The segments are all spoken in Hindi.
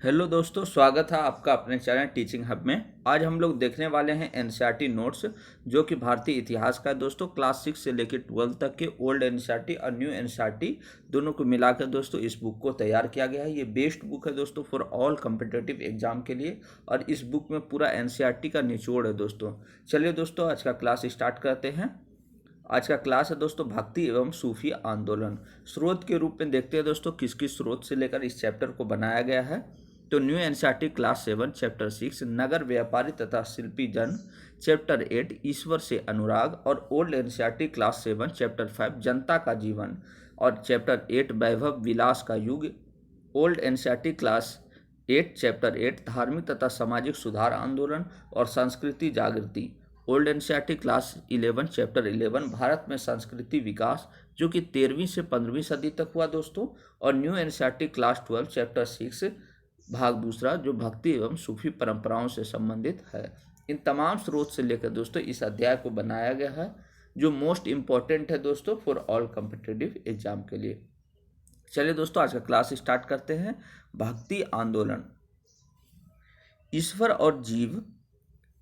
हेलो दोस्तों, स्वागत है आपका अपने चैनल टीचिंग हब में। आज हम लोग देखने वाले हैं एनसीईआरटी नोट्स, जो कि भारतीय इतिहास का है दोस्तों। क्लास 6 से लेकर 12 तक के ओल्ड एनसीईआरटी और न्यू एनसीईआरटी दोनों को मिलाकर दोस्तों इस बुक को तैयार किया गया है। ये बेस्ट बुक है दोस्तों फॉर ऑल कम्पिटिटिव एग्जाम के लिए, और इस बुक में पूरा एनसीईआरटी का निचोड़ है दोस्तों। चलिए दोस्तों, आज का क्लास स्टार्ट करते हैं। आज का क्लास है दोस्तों भक्ति एवं सूफी आंदोलन। स्रोत के रूप में देखते हैं दोस्तों किस किस स्रोत से लेकर इस चैप्टर को बनाया गया है। तो न्यू एनसीईआरटी क्लास 7 चैप्टर 6 नगर व्यापारी तथा शिल्पी जन, चैप्टर 8 ईश्वर से अनुराग, और ओल्ड एनसीईआरटी क्लास 7 चैप्टर 5 जनता का जीवन, और चैप्टर 8 वैभव विलास का युग। ओल्ड एनसीईआरटी क्लास 8 चैप्टर 8 धार्मिक तथा सामाजिक सुधार आंदोलन और संस्कृति जागृति। Old NCERT class 11 chapter 11 Bharat में संस्कृति विकास, जो कि 13वीं से 15वीं सदी तक हुआ दोस्तों। और न्यू एनसीईआरटी क्लास 12 चैप्टर 6 भाग दूसरा, जो भक्ति एवं सूफी परंपराओं से संबंधित है। इन तमाम स्रोत से लेकर दोस्तों इस अध्याय को बनाया गया है, जो मोस्ट इम्पॉर्टेंट है दोस्तों फॉर ऑल कम्पिटिटिव एग्जाम के लिए। चलिए दोस्तों, आज का क्लास स्टार्ट करते हैं। भक्ति आंदोलन। ईश्वर और जीव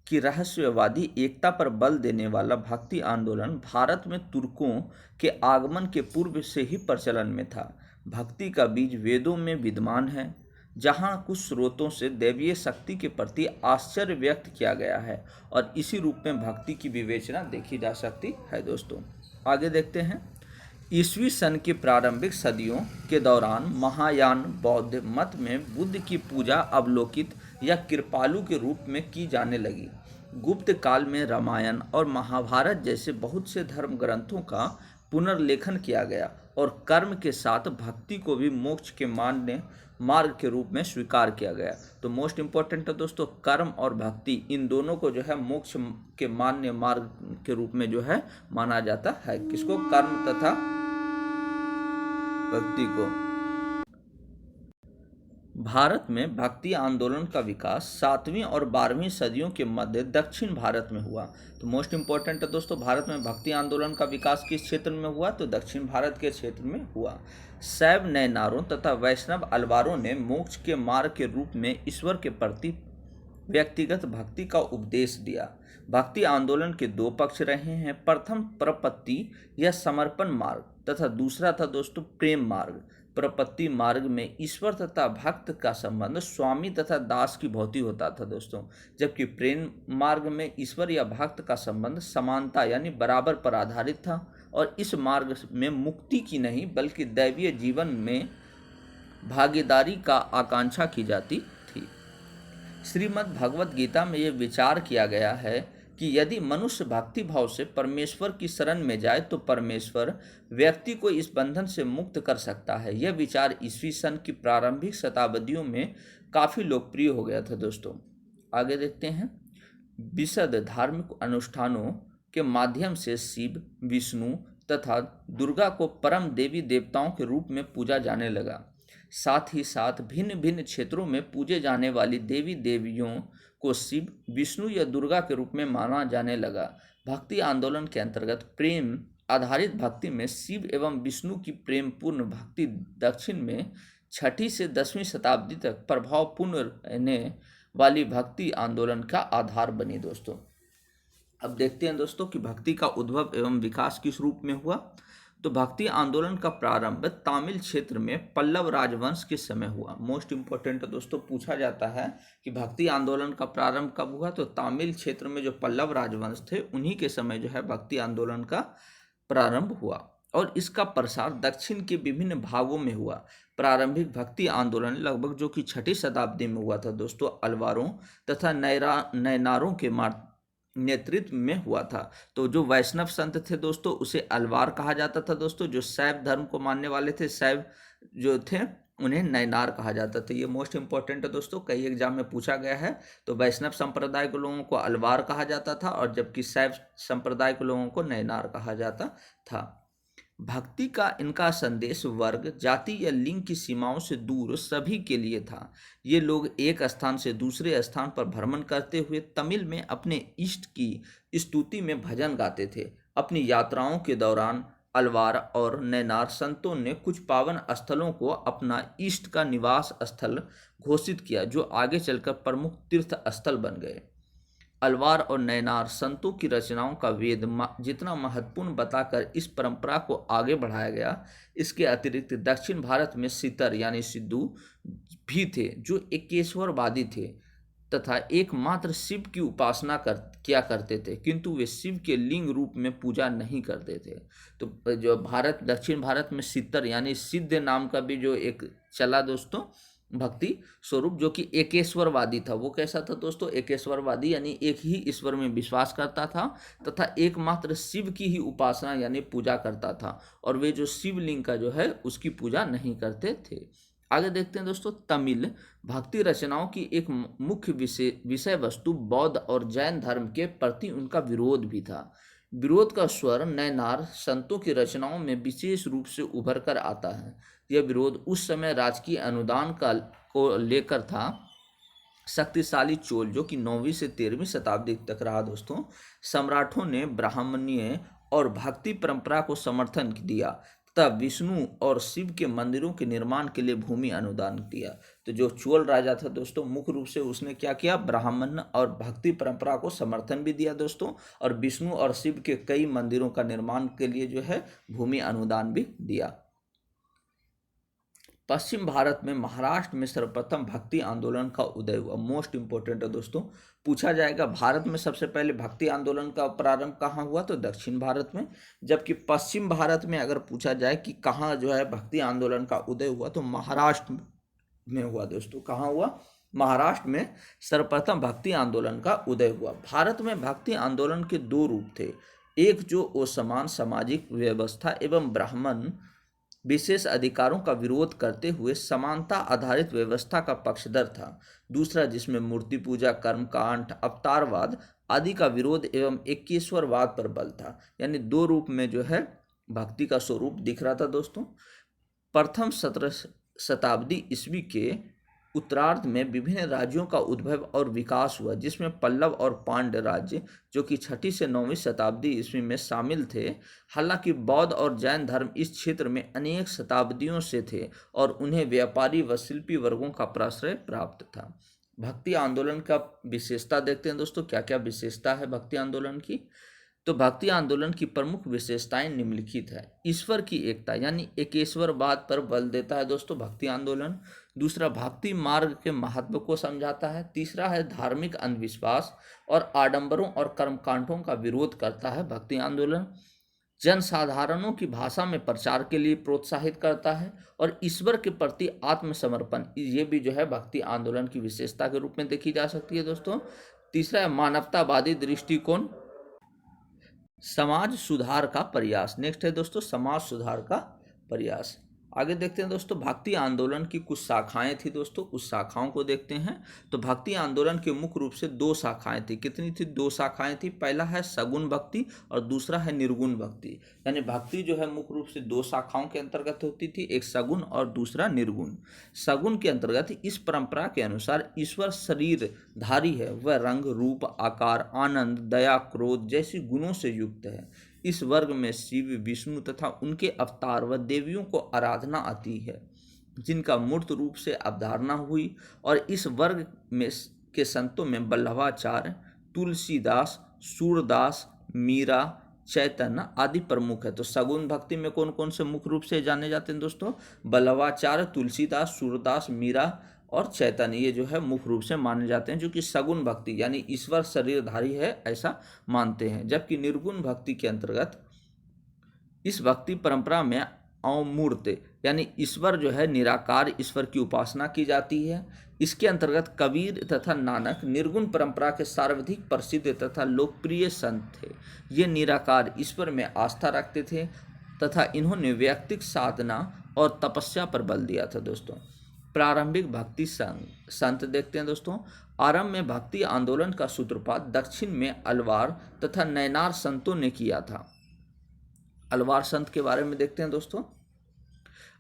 की रहस्यवादी एकता पर बल देने वाला भक्ति आंदोलन भारत में तुर्कों के आगमन के पूर्व से ही प्रचलन में था। भक्ति का बीज वेदों में विद्यमान है, जहाँ कुछ स्रोतों से दैवीय शक्ति के प्रति आश्चर्य व्यक्त किया गया है, और इसी रूप में भक्ति की विवेचना देखी जा सकती है दोस्तों। आगे देखते हैं। ईस्वी सन की प्रारंभिक सदियों के दौरान महायान बौद्ध मत में बुद्ध की पूजा अवलोकित या कृपालु के रूप में की जाने लगी। गुप्त काल में रामायण और महाभारत जैसे बहुत से धर्म ग्रंथों का पुनर्लेखन किया गया, और कर्म के साथ भक्ति को भी मोक्ष के मान्य मार्ग के रूप में स्वीकार किया गया। तो मोस्ट इम्पोर्टेंट है दोस्तों, कर्म और भक्ति इन दोनों को जो है मोक्ष के मान्य मार्ग के रूप में जो है माना जाता है। किसको? कर्म तथा भक्ति को। भारत में भक्ति आंदोलन का विकास 7वीं और 12वीं सदियों के मध्य दक्षिण भारत में हुआ। तो मोस्ट इम्पोर्टेंट है दोस्तों, भारत में भक्ति आंदोलन का विकास किस क्षेत्र में हुआ? तो दक्षिण भारत के क्षेत्र में हुआ। शैव नयनारों तथा वैष्णव अलवारों ने मोक्ष के मार्ग के रूप में ईश्वर के प्रति व्यक्तिगत भक्ति का उपदेश दिया। भक्ति आंदोलन के दो पक्ष रहे हैं। प्रथम प्रपत्ति या समर्पण मार्ग, तथा दूसरा था दोस्तों प्रेम मार्ग। प्रपत्ति मार्ग में ईश्वर तथा भक्त का संबंध स्वामी तथा दास की भांति होता था दोस्तों, जबकि प्रेम मार्ग में ईश्वर या भक्त का संबंध समानता यानी बराबर पर आधारित था, और इस मार्ग में मुक्ति की नहीं बल्कि दैवीय जीवन में भागीदारी का आकांक्षा की जाती थी। श्रीमद् भगवत गीता में यह विचार किया गया है कि यदि मनुष्य भक्ति भाव से परमेश्वर की शरण में जाए तो परमेश्वर व्यक्ति को इस बंधन से मुक्त कर सकता है। यह विचार ईस्वी सन की प्रारंभिक शताब्दियों में काफ़ी लोकप्रिय हो गया था दोस्तों। आगे देखते हैं। विशद धार्मिक अनुष्ठानों के माध्यम से शिव, विष्णु तथा दुर्गा को परम देवी देवताओं के रूप में पूजा जाने लगा। साथ ही साथ भिन्न भिन्न क्षेत्रों में पूजे जाने वाली देवी देवियों को शिव, विष्णु या दुर्गा के रूप में माना जाने लगा। भक्ति आंदोलन के अंतर्गत प्रेम आधारित भक्ति में शिव एवं विष्णु की प्रेम पूर्ण भक्ति दक्षिण में 6ठी से 10वीं शताब्दी तक प्रभावपूर्ण रहने वाली भक्ति आंदोलन का आधार बनी दोस्तों। अब देखते हैं दोस्तों कि भक्ति का उद्भव एवं विकास किस रूप में हुआ। तो भक्ति आंदोलन का प्रारंभ तमिल क्षेत्र में पल्लव राजवंश के समय हुआ। मोस्ट इम्पोर्टेंट दोस्तों, पूछा जाता है कि भक्ति आंदोलन का प्रारंभ कब हुआ? तो तमिल क्षेत्र में जो पल्लव राजवंश थे उन्हीं के समय जो है भक्ति आंदोलन का प्रारंभ हुआ, और इसका प्रसार दक्षिण के विभिन्न भागों में हुआ। प्रारंभिक भक्ति आंदोलन लगभग जो कि 6ठी शताब्दी में हुआ था दोस्तों, अलवारों तथा नयनारों के नेतृत्व में हुआ था। तो जो वैष्णव संत थे दोस्तों उसे अलवार कहा जाता था दोस्तों। जो शैव धर्म को मानने वाले थे, शैव जो थे, उन्हें नयनार कहा जाता था। ये मोस्ट इंपॉर्टेंट है दोस्तों, कई एग्जाम में पूछा गया है। तो वैष्णव संप्रदाय के लोगों को अलवार कहा जाता था, और जबकि शैव संप्रदाय के लोगों को नयनार कहा जाता था। भक्ति का इनका संदेश वर्ग, जाति या लिंग की सीमाओं से दूर सभी के लिए था। ये लोग एक स्थान से दूसरे स्थान पर भ्रमण करते हुए तमिल में अपने इष्ट की स्तुति में भजन गाते थे। अपनी यात्राओं के दौरान अलवार और नैनार संतों ने कुछ पावन स्थलों को अपना इष्ट का निवास स्थल घोषित किया, जो आगे चलकर प्रमुख तीर्थ स्थल बन गए। अलवार और नैनार संतों की रचनाओं का वेद जितना महत्वपूर्ण बताकर इस परंपरा को आगे बढ़ाया गया, इसके अतिरिक्त दक्षिण भारत में सितर यानी सिद्धू भी थे, जो एकेश्वरवादी थे तथा एकमात्र शिव की उपासना किया करते थे, किंतु वे शिव के लिंग रूप में पूजा नहीं करते थे। तो जो दक्षिण भारत में सितर यानी सिद्ध नाम का भी जो एक चला दोस्तों भक्ति स्वरूप, जो कि एकेश्वरवादी था। वो कैसा था दोस्तों? एकेश्वरवादी यानी एक ही ईश्वर में विश्वास करता था तथा एकमात्र शिव की ही उपासना यानी पूजा करता था, और वे जो शिवलिंग का जो है उसकी पूजा नहीं करते थे। आगे देखते हैं दोस्तों, तमिल भक्ति रचनाओं की एक मुख्य विषय वस्तु बौद्ध और जैन धर्म के प्रति उनका विरोध भी था। विरोध का स्वर नैनार संतों की रचनाओं में विशेष रूप से उभर कर आता है। यह विरोध उस समय राजकीय अनुदान को लेकर था। शक्तिशाली चोल, जो कि 9वीं से 13वीं शताब्दी तक रहा दोस्तों, सम्राटों ने ब्राह्मणीय और भक्ति परंपरा को समर्थन दिया तथा विष्णु और शिव के मंदिरों के निर्माण के लिए भूमि अनुदान दिया। तो जो चोल राजा था दोस्तों, मुख्य रूप से उसने क्या किया? ब्राह्मण और भक्ति परंपरा को समर्थन भी दिया दोस्तों, और विष्णु और शिव के कई मंदिरों का निर्माण के लिए जो है भूमि अनुदान भी दिया। पश्चिम भारत में महाराष्ट्र में सर्वप्रथम भक्ति आंदोलन का उदय हुआ। मोस्ट इंपोर्टेंट है दोस्तों, पूछा जाएगा भारत में सबसे पहले भक्ति आंदोलन का प्रारंभ कहाँ हुआ, तो दक्षिण भारत में। जबकि पश्चिम भारत में अगर पूछा जाए कि कहाँ जो है भक्ति आंदोलन का उदय हुआ, तो महाराष्ट्र में हुआ दोस्तों। कहाँ हुआ? महाराष्ट्र में सर्वप्रथम भक्ति आंदोलन का उदय हुआ। भारत में भक्ति आंदोलन के दो रूप थे। एक जो असमान सामाजिक व्यवस्था एवं ब्राह्मण विशेष अधिकारों का विरोध करते हुए समानता आधारित व्यवस्था का पक्षधर था। दूसरा जिसमें मूर्ति पूजा, कर्मकांड, अवतारवाद आदि का विरोध एवं एकेश्वरवाद पर बल था। यानी दो रूप में जो है भक्ति का स्वरूप दिख रहा था दोस्तों। प्रथम 17 शताब्दी ईस्वी के उत्तरार्ध में विभिन्न राज्यों का उद्भव और विकास हुआ, जिसमें पल्लव और पांड्य राज्य, जो कि 6वीं से 9वीं शताब्दी ईस्वी में शामिल थे। हालांकि बौद्ध और जैन धर्म इस क्षेत्र में अनेक शताब्दियों से थे और उन्हें व्यापारी व शिल्पी वर्गों का प्रश्रय प्राप्त था। भक्ति आंदोलन का विशेषता देखते हैं दोस्तों, क्या क्या विशेषता है भक्ति आंदोलन की। तो भक्ति आंदोलन की प्रमुख विशेषताएं निम्नलिखित है। ईश्वर की एकता यानी एकेश्वरवाद पर बल देता है दोस्तों भक्ति आंदोलन। दूसरा, भक्ति मार्ग के महत्व को समझाता है। तीसरा है धार्मिक अंधविश्वास और आडंबरों और कर्मकांडों का विरोध करता है भक्ति आंदोलन। जनसाधारणों की भाषा में प्रचार के लिए प्रोत्साहित करता है और ईश्वर के प्रति आत्मसमर्पण, ये भी जो है भक्ति आंदोलन की विशेषता के रूप में देखी जा सकती है दोस्तों। तीसरा है मानवतावादी दृष्टिकोण, समाज सुधार का प्रयास। नेक्स्ट है दोस्तों समाज सुधार का प्रयास। आगे देखते हैं दोस्तों, भक्ति आंदोलन की कुछ शाखाएं थी दोस्तों, उस शाखाओं को देखते हैं। तो भक्ति आंदोलन के मुख्य रूप से दो शाखाएं थी। कितनी थी? दो शाखाएं थी। पहला है सगुण भक्ति और दूसरा है निर्गुण भक्ति। यानी भक्ति जो है मुख्य रूप से दो शाखाओं के अंतर्गत होती थी, एक सगुण और दूसरा निर्गुण। सगुण के अंतर्गत इस परंपरा के अनुसार ईश्वर शरीरधारी है, वह रंग, रूप, आकार, आनंद, दया, क्रोध जैसी गुणों से युक्त है। इस वर्ग में शिव, विष्णु तथा उनके अवतार व देवियों को आराधना आती है, जिनका मूर्त रूप से अवधारणा हुई। और इस वर्ग में के संतों में वल्लभाचार्य, तुलसीदास, सूरदास, मीरा, चैतन्य आदि प्रमुख है। तो सगुण भक्ति में कौन कौन से मुख्य रूप से जाने जाते हैं दोस्तों? वल्लभाचार्य, तुलसीदास, सूरदास, मीरा और चैतन्य, ये जो है मुख्य रूप से माने जाते हैं, जो कि सगुण भक्ति यानी ईश्वर शरीरधारी है ऐसा मानते हैं। जबकि निर्गुण भक्ति के अंतर्गत इस भक्ति परंपरा में अमूर्त यानी ईश्वर जो है निराकार ईश्वर की उपासना की जाती है। इसके अंतर्गत कबीर तथा नानक निर्गुण परंपरा के सर्वाधिक प्रसिद्ध तथा लोकप्रिय संत थे। ये निराकार ईश्वर में आस्था रखते थे तथा इन्होंने व्यक्तिक साधना और तपस्या पर बल दिया था दोस्तों। प्रारंभिक भक्ति संत देखते हैं दोस्तों। आरंभ में भक्ति आंदोलन का सूत्रपात दक्षिण में अलवार तथा नैनार संतों ने किया था। अलवार संत के बारे में देखते हैं दोस्तों।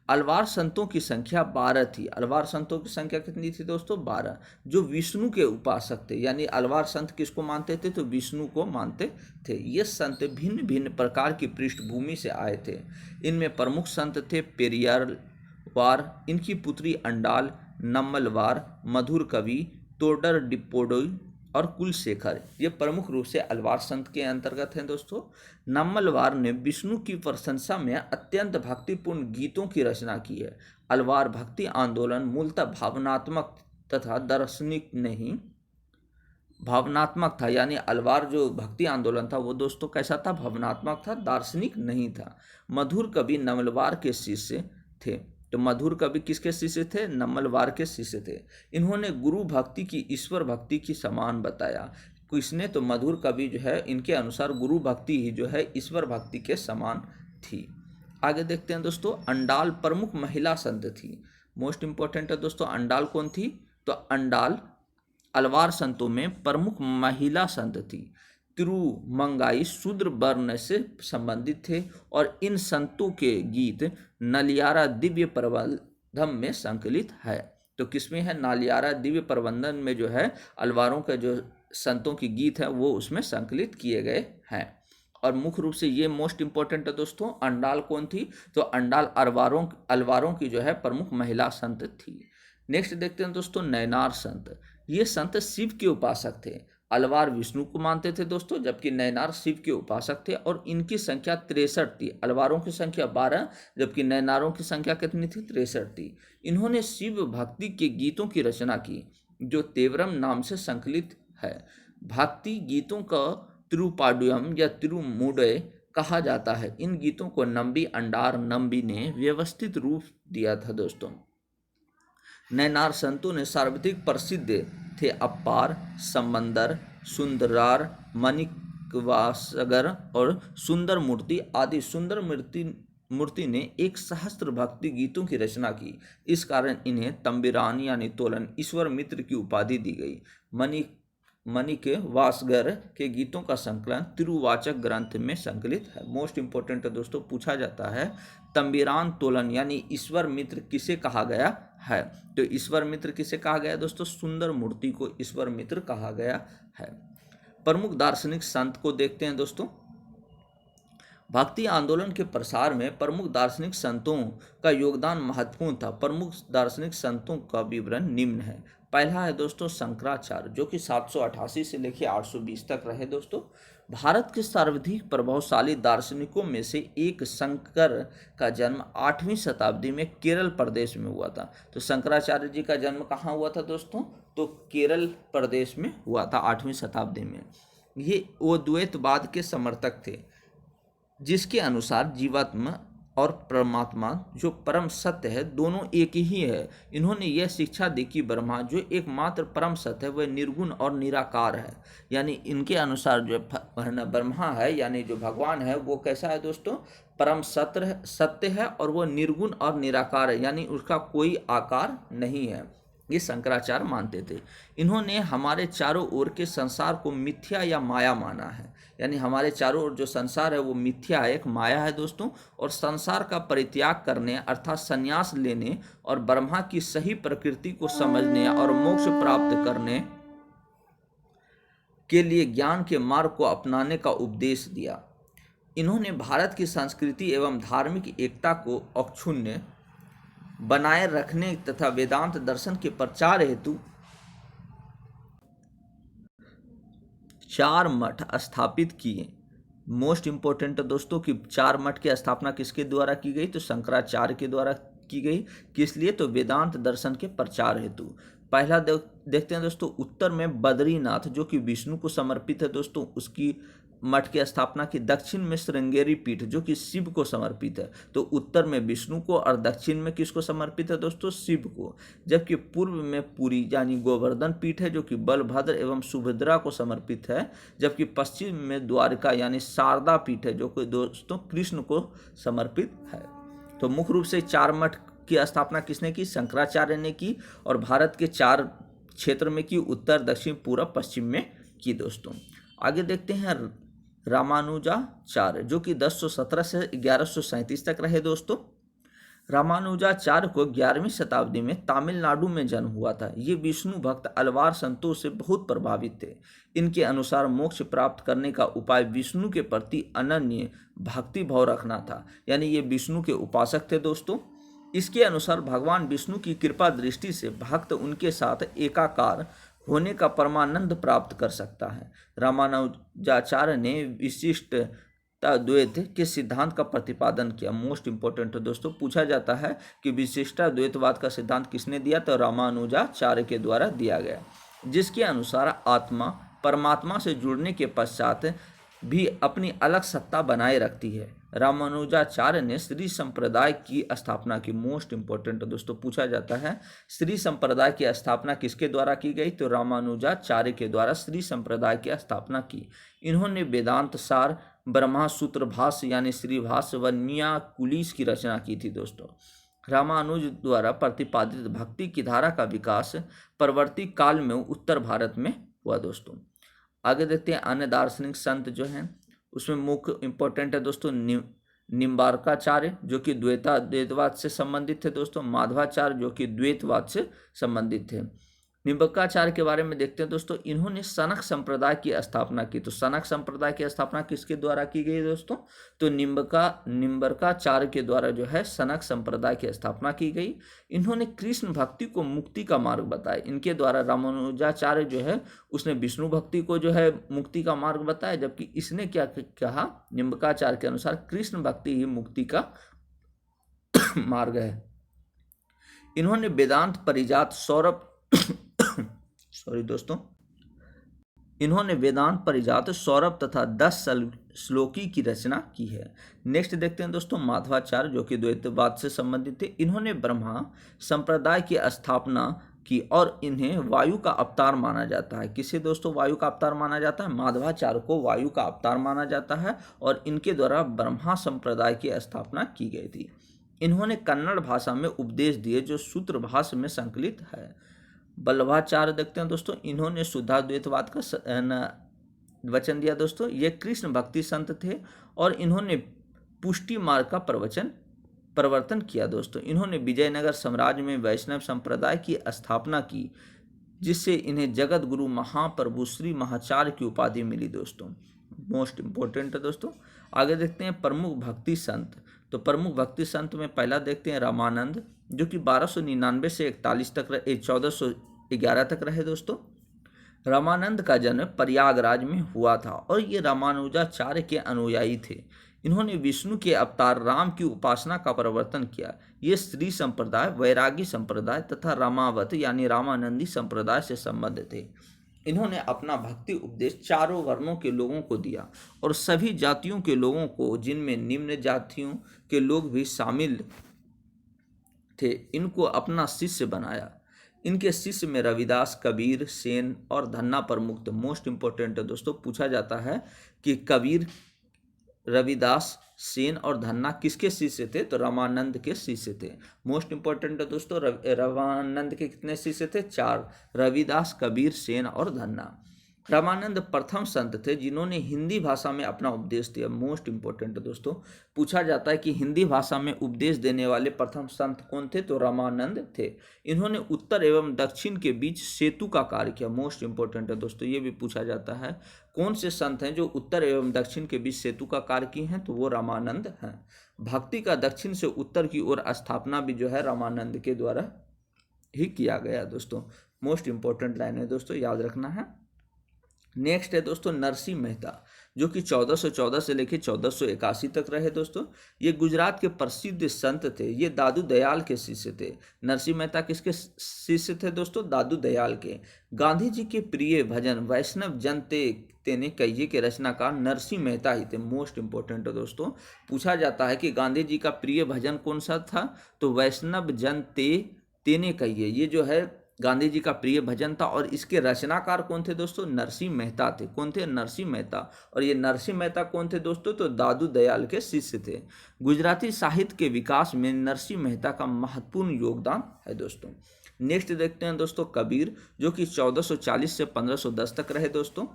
अलवार संतों की संख्या 12 थी। अलवार संतों की संख्या कितनी थी दोस्तों? 12, जो विष्णु के उपासक थे। यानी अलवार संत किसको मानते थे? तो विष्णु को मानते थे। ये संत भिन्न भिन्न प्रकार की पृष्ठभूमि से आए थे। इनमें प्रमुख संत थे पेरियारवार, इनकी पुत्री अंडाल, नम्मलवार, मधुर कवि, तोडर डिप्पोडोई और कुलशेखर। ये प्रमुख रूप से अलवार संत के अंतर्गत हैं दोस्तों। नम्मलवार ने विष्णु की प्रशंसा में अत्यंत भक्तिपूर्ण गीतों की रचना की है। अलवार भक्ति आंदोलन मूलतः भावनात्मक तथा दार्शनिक नहीं, भावनात्मक था। यानी अलवार जो भक्ति आंदोलन था वो दोस्तों कैसा था? भावनात्मक था, दार्शनिक नहीं था। मधुर कवि नम्मलवार के शिष्य थे। तो मधुर कवि किसके शिष्य थे? नम्मलवार के शिष्य थे। इन्होंने गुरु भक्ति की ईश्वर भक्ति की समान बताया। किसने? तो मधुर कवि जो है, इनके अनुसार गुरु भक्ति ही जो है ईश्वर भक्ति के समान थी। आगे देखते हैं दोस्तों, अंडाल प्रमुख महिला संत थी। मोस्ट इंपॉर्टेंट है दोस्तों, अंडाल कौन थी? तो अंडाल अलवार संतों में प्रमुख महिला संत थी। तिरुमंगाई शूद्र वर्ण से संबंधित थे और इन संतों के गीत नलियारा दिव्य प्रबंधम में संकलित है। तो किसमें है? नालियारा दिव्य प्रबंधन में जो है अलवारों के जो संतों की गीत है वो उसमें संकलित किए गए हैं। और मुख्य रूप से ये मोस्ट इंपॉर्टेंट है दोस्तों, अंडाल कौन थी? तो अंडाल अलवारों की जो है प्रमुख महिला संत थी। नेक्स्ट देखते हैं दोस्तों, नैनार संत। ये संत शिव के उपासक थे। अलवार विष्णु को मानते थे दोस्तों, जबकि नैनार शिव के उपासक थे और इनकी संख्या 63 थी। अलवारों की संख्या 12, जबकि नैनारों की संख्या कितनी थी? 63 थी। इन्होंने शिव भक्ति के गीतों की रचना की जो तेवरम नाम से संकलित है। भक्ति गीतों का तिरुपाडुयम या तिरुमुडय कहा जाता है। इन गीतों को नंबी अंडार नंबी ने व्यवस्थित रूप दिया था दोस्तों। नैनार संतों ने सर्वाधिक प्रसिद्ध थे अप्पार, समंदर, सुंदरार, मणिकवासगर और सुंदर मूर्ति आदि। सुंदर मूर्ति ने 1 सहस्त्र भक्ति गीतों की रचना की। इस कारण इन्हें तंबिरान यानी तोलन ईश्वर मित्र की उपाधि दी गई। मणिक वासगर के गीतों का संकलन तिरुवाचक ग्रंथ में संकलित है। मोस्ट इंपोर्टेंट दोस्तों, पूछा जाता है तंबिरान तोलन यानी ईश्वर मित्र किसे कहा गया है? तो ईश्वर मित्र किसे कहा गया दोस्तों? सुंदर मूर्ति को ईश्वर मित्र कहा गया है। प्रमुख दार्शनिक संत को देखते हैं दोस्तों। भक्ति आंदोलन के प्रसार में प्रमुख दार्शनिक संतों का योगदान महत्वपूर्ण था। प्रमुख दार्शनिक संतों का विवरण निम्न है। पहला है दोस्तों शंकराचार्य, जो कि 788 से लेकर 820 तक रहे दोस्तों। भारत के सर्वाधिक प्रभावशाली दार्शनिकों में से एक शंकर का जन्म 8वीं शताब्दी में केरल प्रदेश में हुआ था। तो शंकराचार्य जी का जन्म कहाँ हुआ था दोस्तों? तो केरल प्रदेश में हुआ था 8वीं शताब्दी में। ये वो द्वैतवाद के समर्थक थे, जिसके अनुसार जीवात्मा और परमात्मा जो परम सत्य है दोनों एक ही है। इन्होंने यह शिक्षा दी कि ब्रह्मा जो एकमात्र परम सत्य है वह निर्गुण और निराकार है। यानी इनके अनुसार जो ब्रह्मा है यानी जो भगवान है वो कैसा है दोस्तों? परम सत्य है और वो निर्गुण और निराकार है, यानी उसका कोई आकार नहीं है। ये शंकराचार्य मानते थे। इन्होंने हमारे चारों ओर के संसार को मिथ्या या माया माना है। यानी हमारे चारों ओर जो संसार है वो मिथ्या है, एक माया है दोस्तों। और संसार का परित्याग करने अर्थात संन्यास लेने और ब्रह्मा की सही प्रकृति को समझने और मोक्ष प्राप्त करने के लिए ज्ञान के मार्ग को अपनाने का उपदेश दिया। इन्होंने भारत की संस्कृति एवं धार्मिक एकता को अक्षुण्ण बनाए रखने तथा वेदांत दर्शन के प्रचार हेतु 4 मठ स्थापित किए। मोस्ट इंपोर्टेंट दोस्तों कि 4 मठ की स्थापना किसके द्वारा की गई? तो शंकराचार्य के द्वारा की गई। किस लिए? तो वेदांत दर्शन के प्रचार हेतु। पहला देखते हैं दोस्तों, उत्तर में बद्रीनाथ जो कि विष्णु को समर्पित है दोस्तों, उसकी मठ की स्थापना की। दक्षिण में श्रृंगेरी पीठ जो कि शिव को समर्पित है। तो उत्तर में विष्णु को और दक्षिण में किसको समर्पित है दोस्तों? शिव को। जबकि पूर्व में पुरी यानी गोवर्धन पीठ है जो कि बलभद्र एवं सुभद्रा को समर्पित है। जबकि पश्चिम में द्वारका यानी शारदा पीठ है जो कि दोस्तों कृष्ण को समर्पित है। तो मुख्य रूप से 4 मठ की स्थापना किसने की? शंकराचार्य ने की। और भारत के 4 क्षेत्र में की, उत्तर, दक्षिण, पूर्व, पश्चिम में की दोस्तों। आगे देखते हैं रामानुजाचार्य जो कि 1017 से 1137 तक रहे दोस्तों। रामानुजाचार्य को 11वीं शताब्दी में तमिलनाडु में जन्म हुआ था। ये विष्णु भक्त अलवार संतों से बहुत प्रभावित थे। इनके अनुसार मोक्ष प्राप्त करने का उपाय विष्णु के प्रति अनन्य भक्ति भाव रखना था, यानी ये विष्णु के उपासक थे दोस्तों। इसके अनुसार भगवान विष्णु की कृपा दृष्टि से भक्त उनके साथ एकाकार होने का परमानंद प्राप्त कर सकता है। रामानुजाचार्य ने विशिष्ट द्वैत के सिद्धांत का प्रतिपादन किया। मोस्ट इंपॉर्टेंट दोस्तों, पूछा जाता है कि विशिष्टाद्वैतवाद का सिद्धांत किसने दिया, तो रामानुजाचार्य के द्वारा दिया गया, जिसके अनुसार आत्मा परमात्मा से जुड़ने के पश्चात भी अपनी अलग सत्ता बनाए रखती है। रामानुजाचार्य ने श्री संप्रदाय की स्थापना की। मोस्ट इंपॉर्टेंट दोस्तों, पूछा जाता है श्री संप्रदाय की स्थापना किसके द्वारा की गई, तो रामानुजाचार्य के द्वारा श्री संप्रदाय की स्थापना की। इन्होंने वेदांत सार, ब्रह्मा सूत्र भाष्य यानी श्री भाष्य व न्यायकुलिस की रचना की थी दोस्तों। रामानुज द्वारा प्रतिपादित भक्ति की धारा का विकास परवर्ती काल में उत्तर भारत में हुआ दोस्तों। आगे देखते हैं अन्य दार्शनिक संत जो हैं, उसमें मुख्य इंपॉर्टेंट है दोस्तों निम्बार्काचार्य जो कि द्वैतवाद से संबंधित थे दोस्तों। माधवाचार्य जो कि द्वैतवाद से संबंधित थे। निम्बकाचार्य के बारे में देखते हैं दोस्तों, इन्होंने सनक संप्रदाय की स्थापना की। तो सनक संप्रदाय की स्थापना किसके द्वारा की गई दोस्तों, तो निम्बकाचार्य के द्वारा जो है सनक संप्रदाय की स्थापना की गई। इन्होंने कृष्ण भक्ति को मुक्ति का मार्ग बताया। इनके द्वारा रामानुजाचार्य जो है उसने विष्णु भक्ति को जो है मुक्ति का मार्ग बताया, जबकि इसने क्या कहा, निम्बकाचार्य के अनुसार कृष्ण भक्ति ही मुक्ति का मार्ग है। इन्होंने वेदांत परिजात सौरभ इन्होंने वेदांत परिजात सौरभ तथा 10 श्लोकी की रचना की है। नेक्स्ट देखते हैं दोस्तों माधवाचार्य जो कि द्वैतवाद से संबंधित थे। इन्होंने ब्रह्मा संप्रदाय की स्थापना की और इन्हें वायु का अवतार माना जाता है। किसे दोस्तों वायु का अवतार माना जाता है, माधवाचार्य को वायु का अवतार माना जाता है और इनके द्वारा ब्रह्मा संप्रदाय की स्थापना की गई थी। इन्होंने कन्नड़ भाषा में उपदेश दिए जो सूत्र भाष्य में संकलित है। बल्लभाचार्य देखते हैं दोस्तों, इन्होंने शुद्धाद्वैतवाद का वचन दिया दोस्तों। ये कृष्ण भक्ति संत थे और इन्होंने पुष्टि मार्ग का प्रवर्तन किया दोस्तों। इन्होंने विजयनगर साम्राज्य में वैष्णव संप्रदाय की स्थापना की, जिससे इन्हें जगत गुरु महाप्रभु श्री महाचार्य की उपाधि मिली दोस्तों। मोस्ट इंपॉर्टेंट है दोस्तों। आगे देखते हैं प्रमुख भक्ति संत। तो प्रमुख भक्ति संत में पहला देखते हैं रामानंद जो कि 1299 से 1411 तक रहे दोस्तों। रामानंद का जन्म प्रयागराज में हुआ था और ये रामानुजाचार्य के अनुयायी थे। इन्होंने विष्णु के अवतार राम की उपासना का प्रवर्तन किया। ये श्री संप्रदाय, वैरागी संप्रदाय तथा रामावत यानी रामानंदी संप्रदाय से संबद्ध थे। इन्होंने अपना भक्ति उपदेश चारों वर्णों के लोगों को दिया और सभी जातियों के लोगों को, जिनमें निम्न जातियों के लोग भी शामिल थे, इनको अपना शिष्य बनाया। इनके शिष्य में रविदास, कबीर, सेन और धन्ना प्रमुख थे। मोस्ट इंपॉर्टेंट है दोस्तों, पूछा जाता है कि कबीर, रविदास, सेन और धन्ना किसके शिष्य थे, तो रामानंद के शिष्य थे। मोस्ट इंपॉर्टेंट है दोस्तों, रामानंद के कितने शिष्य थे, 4, रविदास, कबीर, सेन और धन्ना। रामानंद प्रथम संत थे जिन्होंने हिंदी भाषा में अपना उपदेश दिया। मोस्ट इंपॉर्टेंट है दोस्तों, पूछा जाता है कि हिंदी भाषा में उपदेश देने वाले प्रथम संत कौन थे, तो रामानंद थे। इन्होंने उत्तर एवं दक्षिण के बीच सेतु का कार्य किया। मोस्ट इंपॉर्टेंट है दोस्तों, ये भी पूछा जाता है कौन से संत हैं जो उत्तर एवं दक्षिण के बीच सेतु का कार्य किए हैं, तो वो रामानंद हैं। भक्ति का दक्षिण से उत्तर की ओर स्थापना भी जो है रामानंद के द्वारा ही किया गया दोस्तों। मोस्ट इंपॉर्टेंट लाइन है दोस्तों, याद रखना है। नेक्स्ट है दोस्तों नरसिंह मेहता जो कि 1414 से लेकर 1481 तक रहे दोस्तों। ये गुजरात के प्रसिद्ध संत थे। ये दादू दयाल के शिष्य थे। नरसिंह मेहता किसके शिष्य थे दोस्तों, दादू दयाल के। गांधी जी के प्रिय भजन वैष्णव जन तेने कहिए के रचनाकार नरसिंह मेहता ही थे। मोस्ट इंपॉर्टेंट है दोस्तों, पूछा जाता है कि गांधी जी का प्रिय भजन कौन सा था, तो वैष्णव जन तेने कहिए, ये जो है गांधी जी का प्रिय भजन था और इसके रचनाकार कौन थे दोस्तों, नरसिंह मेहता थे। कौन थे, नरसिंह मेहता। और ये नरसिंह मेहता कौन थे दोस्तों, तो दादू दयाल के शिष्य थे। गुजराती साहित्य के विकास में नरसिंह मेहता का महत्वपूर्ण योगदान है दोस्तों। नेक्स्ट देखते हैं दोस्तों कबीर जो कि 1440 से 1510 तक रहे दोस्तों।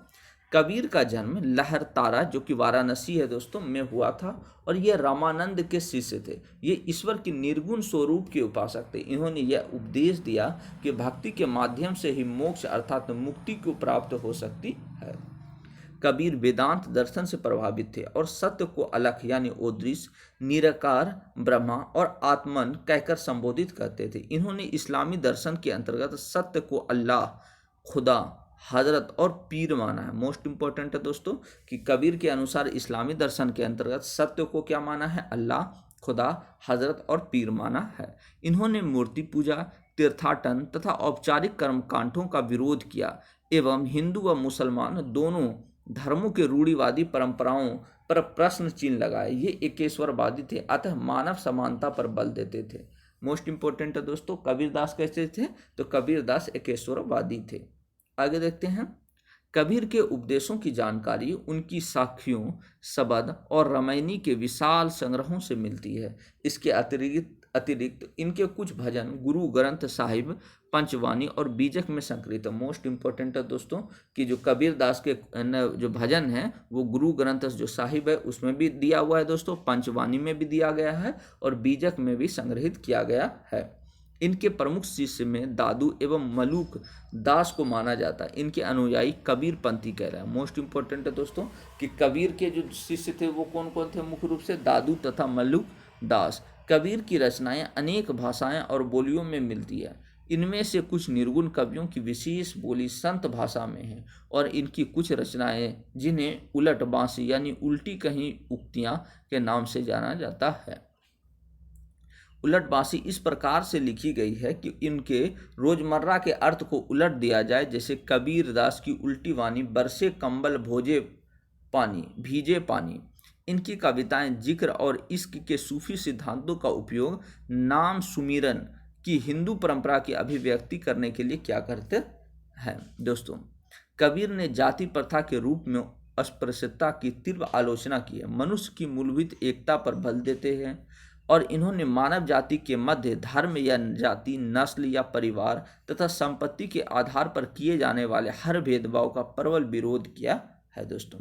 कबीर का जन्म लहरतारा जो कि वाराणसी है दोस्तों में हुआ था और ये रामानंद के शिष्य थे। ये ईश्वर के निर्गुण स्वरूप के उपासक थे। इन्होंने यह उपदेश दिया कि भक्ति के माध्यम से ही मोक्ष अर्थात मुक्ति को प्राप्त हो सकती है। कबीर वेदांत दर्शन से प्रभावित थे और सत्य को अलख यानी ओदृश, निराकार, ब्रह्मा और आत्मन कहकर संबोधित करते थे। इन्होंने इस्लामी दर्शन के अंतर्गत सत्य को अल्लाह, खुदा, हजरत और पीर माना है। मोस्ट इंपॉर्टेंट है दोस्तों कि कबीर के अनुसार इस्लामी दर्शन के अंतर्गत सत्य को क्या माना है? अल्लाह, खुदा, हजरत और पीर माना है। इन्होंने मूर्ति पूजा, तीर्थाटन तथा औपचारिक कर्मकांडों का विरोध किया एवं हिंदू व मुसलमान दोनों धर्मों के रूढ़िवादी परंपराओं पर प्रश्न चिन्ह लगाए। ये एकेश्वरवादी थे, अतः मानव समानता पर बल देते थे। मोस्ट इंपोर्टेंट है दोस्तों, कबीरदास कैसे थे? तो कबीरदास एकेश्वरवादी थे। आगे देखते हैं। कबीर के उपदेशों की जानकारी उनकी साखियों, शबद और रामायणी के विशाल संग्रहों से मिलती है। इसके अतिरिक्त इनके कुछ भजन गुरु ग्रंथ साहिब, पंचवानी और बीजक में संकलित है। मोस्ट इंपॉर्टेंट है दोस्तों कि जो कबीर दास के जो भजन हैं वो गुरु ग्रंथ जो साहिब है उसमें भी दिया हुआ है दोस्तों, पंचवानी में भी दिया गया है और बीजक में भी संग्रहित किया गया है। इनके प्रमुख शिष्य में दादू एवं मलूक दास को माना जाता है। इनके अनुयायी कबीर पंथी कह रहे हैं। मोस्ट इंपॉर्टेंट है दोस्तों कि कबीर के जो शिष्य थे वो कौन कौन थे? मुख्य रूप से दादू तथा मलूक दास। कबीर की रचनाएं अनेक भाषाएं और बोलियों में मिलती है। इनमें से कुछ निर्गुण कवियों की विशेष बोली संत भाषा में है और इनकी कुछ रचनाएं जिन्हें उलट बांसी यानी उल्टी कहीं उक्तियां के नाम से जाना जाता है। उलट बांसी इस प्रकार से लिखी गई है कि इनके रोजमर्रा के अर्थ को उलट दिया जाए। जैसे कबीर दास की उल्टी वाणी, बरसे कंबल भोजे पानी, भीजे पानी। इनकी कविताएं जिक्र और इश्क के सूफी सिद्धांतों का उपयोग नाम सुमिरन की हिंदू परंपरा की अभिव्यक्ति करने के लिए क्या करते हैं दोस्तों। कबीर ने जाति प्रथा के रूप में अस्पृश्यता की तीव्र आलोचना की है। मनुष्य की मूलभूत एकता पर बल देते हैं और इन्होंने मानव जाति के मध्य धर्म या जाति, नस्ल या परिवार तथा संपत्ति के आधार पर किए जाने वाले हर भेदभाव का प्रबल विरोध किया है दोस्तों।